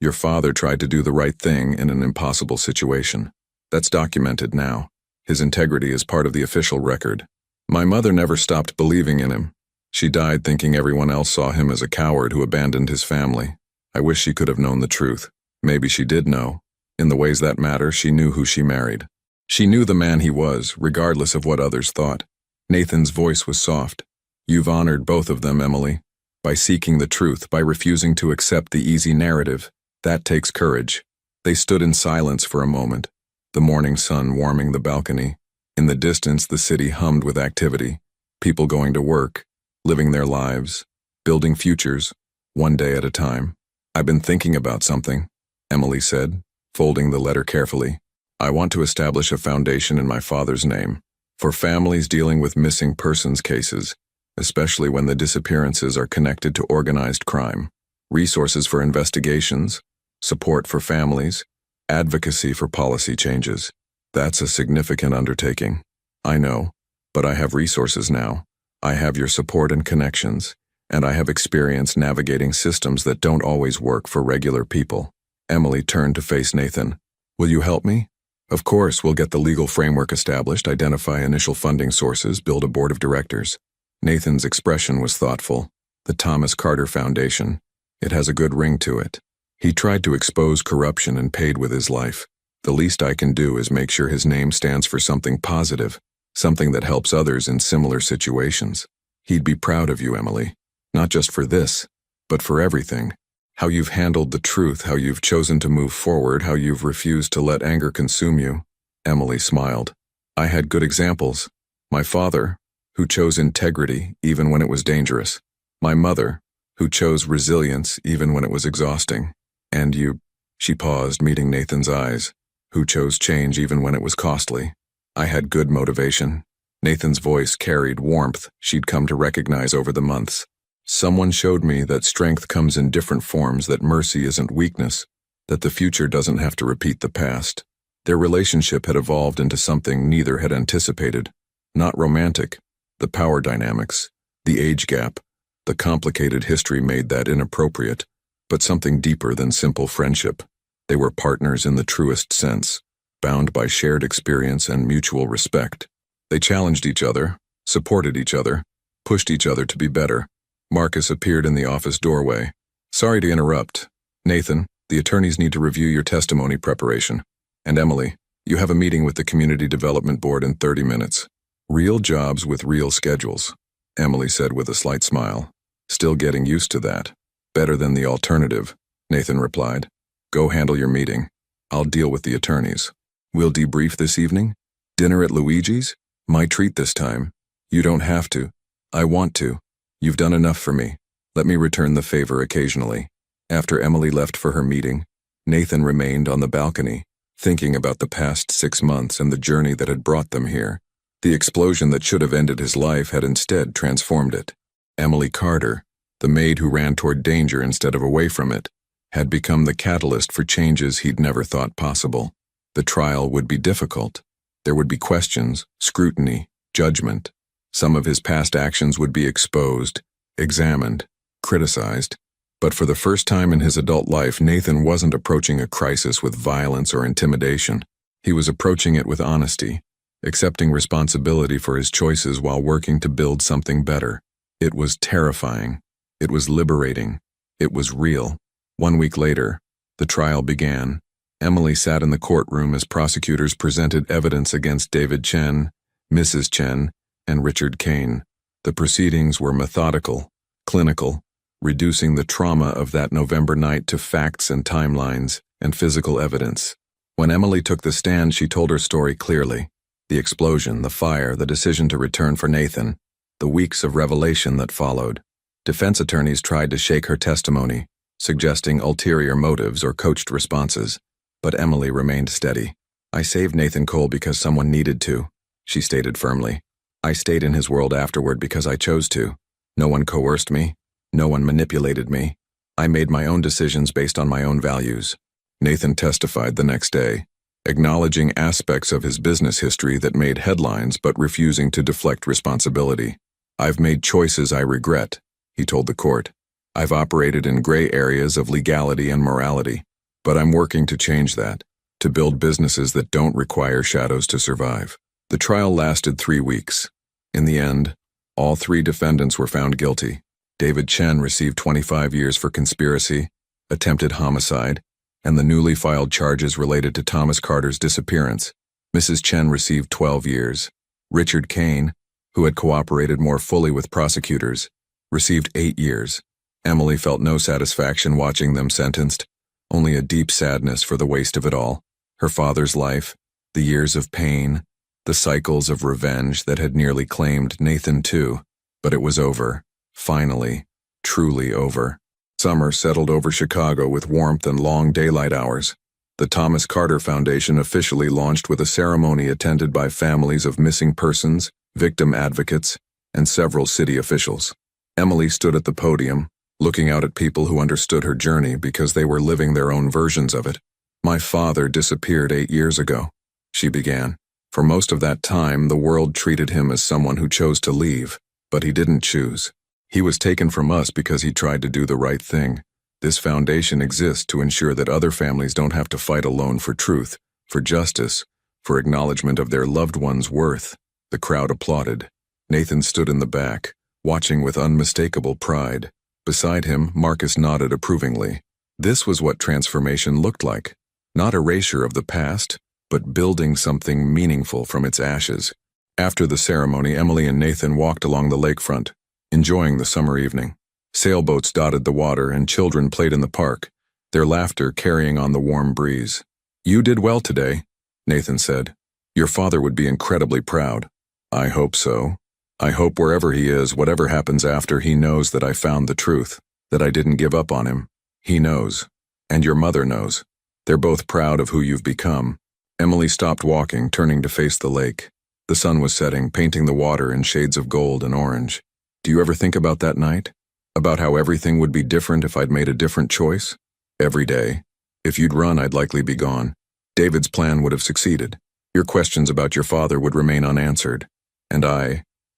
[SPEAKER 1] "Your father tried to do the right thing in an impossible situation. That's documented now. His integrity is part of the official record. My mother never stopped believing in him. She died thinking everyone else saw him as a coward who abandoned his family. I wish she could have known the truth. Maybe she did know. In the ways that matter, she knew who she married. She knew the man he was, regardless of what others thought." Nathan's voice was soft. "You've honored both of them, Emily. By seeking the truth, by refusing to accept the easy narrative. That takes courage. They stood in silence for a moment, the morning sun warming the balcony. In the distance, the city hummed with activity, people going to work, living their lives, building futures, one day at a time. "I've been thinking about something," Emily said, folding the letter carefully. "I want to establish a foundation in my father's name, for families dealing with missing persons cases, especially when the disappearances are connected to organized crime. Resources for investigations, support for families, advocacy for policy changes. That's a significant undertaking. I know, but I have resources now. I have your support and connections, and I have experience navigating systems that don't always work for regular people." Emily turned to face Nathan. "Will you help me?" "Of course, we'll get the legal framework established, identify initial funding sources, build a board of directors." Nathan's expression was thoughtful. "The Thomas Carter Foundation. It has a good ring to it. He tried to expose corruption and paid with his life. The least I can do is make sure his name stands for something positive, something that helps others in similar situations. He'd be proud of you, Emily. Not just for this, but for everything. How you've handled the truth, how you've chosen to move forward, how you've refused to let anger consume you." Emily smiled. "I had good examples. My father, who chose integrity even when it was dangerous. My mother, who chose resilience even when it was exhausting. And you," she paused, meeting Nathan's eyes, "who chose change even when it was costly. I had good motivation." Nathan's voice carried warmth she'd come to recognize over the months. "Someone showed me that strength comes in different forms, that mercy isn't weakness, that the future doesn't have to repeat the past." Their relationship had evolved into something neither had anticipated. Not romantic. The power dynamics, the age gap, the complicated history made that inappropriate, but something deeper than simple friendship. They were partners in the truest sense, bound by shared experience and mutual respect. They challenged each other, supported each other, pushed each other to be better. Marcus appeared in the office doorway. "Sorry to interrupt. Nathan, the attorneys need to review your testimony preparation. And Emily, you have a meeting with the Community Development Board in 30 minutes. Real jobs with real schedules," Emily said with a slight smile. "Still getting used to that. Better than the alternative," Nathan replied. "Go handle your meeting. I'll deal with the attorneys. We'll debrief this evening? Dinner at Luigi's? My treat this time. You don't have to. I want to. You've done enough for me. Let me return the favor occasionally." After Emily left for her meeting, Nathan remained on the balcony, thinking about the past 6 months and the journey that had brought them here. The explosion that should have ended his life had instead transformed it. Emily Carter, the maid who ran toward danger instead of away from it, had become the catalyst for changes he'd never thought possible. The trial would be difficult. There would be questions, scrutiny, judgment. Some of his past actions would be exposed, examined, criticized. But for the first time in his adult life, Nathan wasn't approaching a crisis with violence or intimidation. He was approaching it with honesty, accepting responsibility for his choices while working to build something better. It was terrifying. It was liberating. It was real. 1 week later, the trial began. Emily sat in the courtroom as prosecutors presented evidence against David Chen, Mrs. Chen, and Richard Kane. The proceedings were methodical, clinical, reducing the trauma of that November night to facts and timelines and physical evidence. When Emily took the stand, she told her story clearly. The explosion, the fire, the decision to return for Nathan, the weeks of revelation that followed. Defense attorneys tried to shake her testimony, suggesting ulterior motives or coached responses, but Emily remained steady. "I saved Nathan Cole because someone needed to," she stated firmly. "I stayed in his world afterward because I chose to. No one coerced me. No one manipulated me. I made my own decisions based on my own values." Nathan testified the next day, acknowledging aspects of his business history that made headlines but refusing to deflect responsibility. "I've made choices I regret," he told the court. "I've operated in gray areas of legality and morality, but I'm working to change that, to build businesses that don't require shadows to survive." The trial lasted 3 weeks. In the end, all 3 defendants were found guilty. David Chen received 25 years for conspiracy, attempted homicide, and the newly filed charges related to Thomas Carter's disappearance. Mrs. Chen received 12 years. Richard Kane, who had cooperated more fully with prosecutors, received 8 years. Emily felt no satisfaction watching them sentenced. only a deep sadness for the waste of it all. Her father's life, the years of pain, the cycles of revenge that had nearly claimed Nathan too. But it was over. Finally. Truly over. Summer settled over Chicago with warmth and long daylight hours. The Thomas Carter Foundation officially launched with a ceremony attended by families of missing persons, victim advocates, and several city officials. Emily stood at the podium, looking out at people who understood her journey because they were living their own versions of it. "My father disappeared 8 years ago," she began. "For most of that time, the world treated him as someone who chose to leave, but he didn't choose. He was taken from us because he tried to do the right thing. This foundation exists to ensure that other families don't have to fight alone for truth, for justice, for acknowledgement of their loved one's worth." The crowd applauded. Nathan stood in the back, watching with unmistakable pride. Beside him, Marcus nodded approvingly. This was what transformation looked like. Not erasure of the past, but building something meaningful from its ashes. After the ceremony, Emily and Nathan walked along the lakefront, enjoying the summer evening. Sailboats dotted the water and children played in the park, their laughter carrying on the warm breeze. "You did well today," Nathan said. "Your father would be incredibly proud." "I hope so. I hope wherever he is, whatever happens after, he knows that I found the truth, that I didn't give up on him. He knows. And your mother knows. They're both proud of who you've become." Emily stopped walking, turning to face the lake. The sun was setting, painting the water in shades of gold and orange. "Do you ever think about that night? About how everything would be different if I'd made a different choice?" "Every day. If you'd run, I'd likely be gone. David's plan would have succeeded. Your questions about your father would remain unanswered. And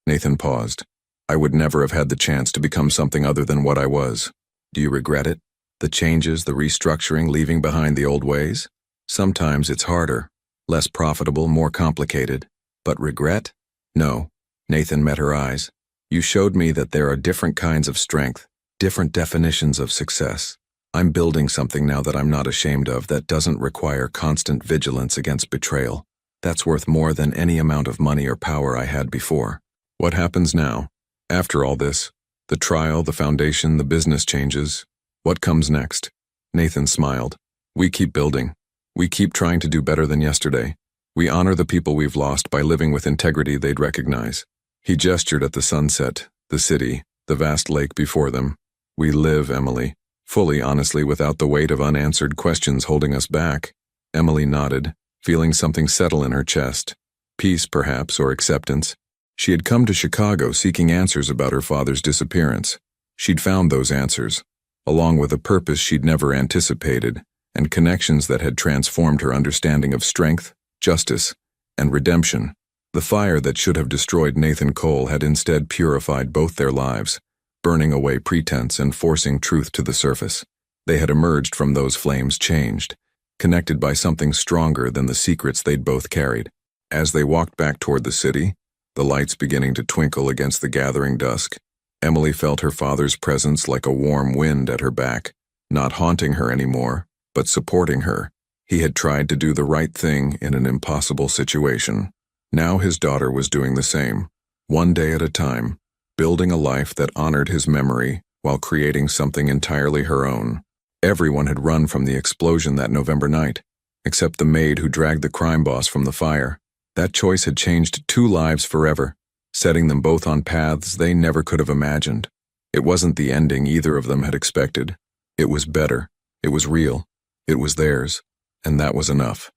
[SPEAKER 1] Nathan paused. "I would never have had the chance to become something other than what I was. Do you regret it? The changes, the restructuring, leaving behind the old ways? Sometimes it's harder, less profitable, more complicated. But regret? No." Nathan met her eyes. "You showed me that there are different kinds of strength, different definitions of success. I'm building something now that I'm not ashamed of, that doesn't require constant vigilance against betrayal. That's worth more than any amount of money or power I had before." "What happens now? After all this, the trial, the foundation, the business changes, what comes next?" Nathan smiled. "We keep building. We keep trying to do better than yesterday. We honor the people we've lost by living with integrity they'd recognize." He gestured at the sunset, the city, the vast lake before them. "We live, Emily, fully, honestly, without the weight of unanswered questions holding us back." Emily nodded, feeling something settle in her chest. Peace, perhaps, or acceptance. She had come to Chicago seeking answers about her father's disappearance. She'd found those answers, along with a purpose she'd never anticipated, and connections that had transformed her understanding of strength, justice, and redemption. The fire that should have destroyed Nathan Cole had instead purified both their lives, burning away pretense and forcing truth to the surface. They had emerged from those flames changed, connected by something stronger than the secrets they'd both carried. As they walked back toward the city, the lights beginning to twinkle against the gathering dusk, Emily felt her father's presence like a warm wind at her back, not haunting her anymore, but supporting her. He had tried to do the right thing in an impossible situation. Now his daughter was doing the same, one day at a time, building a life that honored his memory while creating something entirely her own. Everyone had run from the explosion that November night, except the maid who dragged the crime boss from the fire. That choice had changed 2 lives forever, setting them both on paths they never could have imagined. It wasn't the ending either of them had expected. It was better. It was real. It was theirs. And that was enough.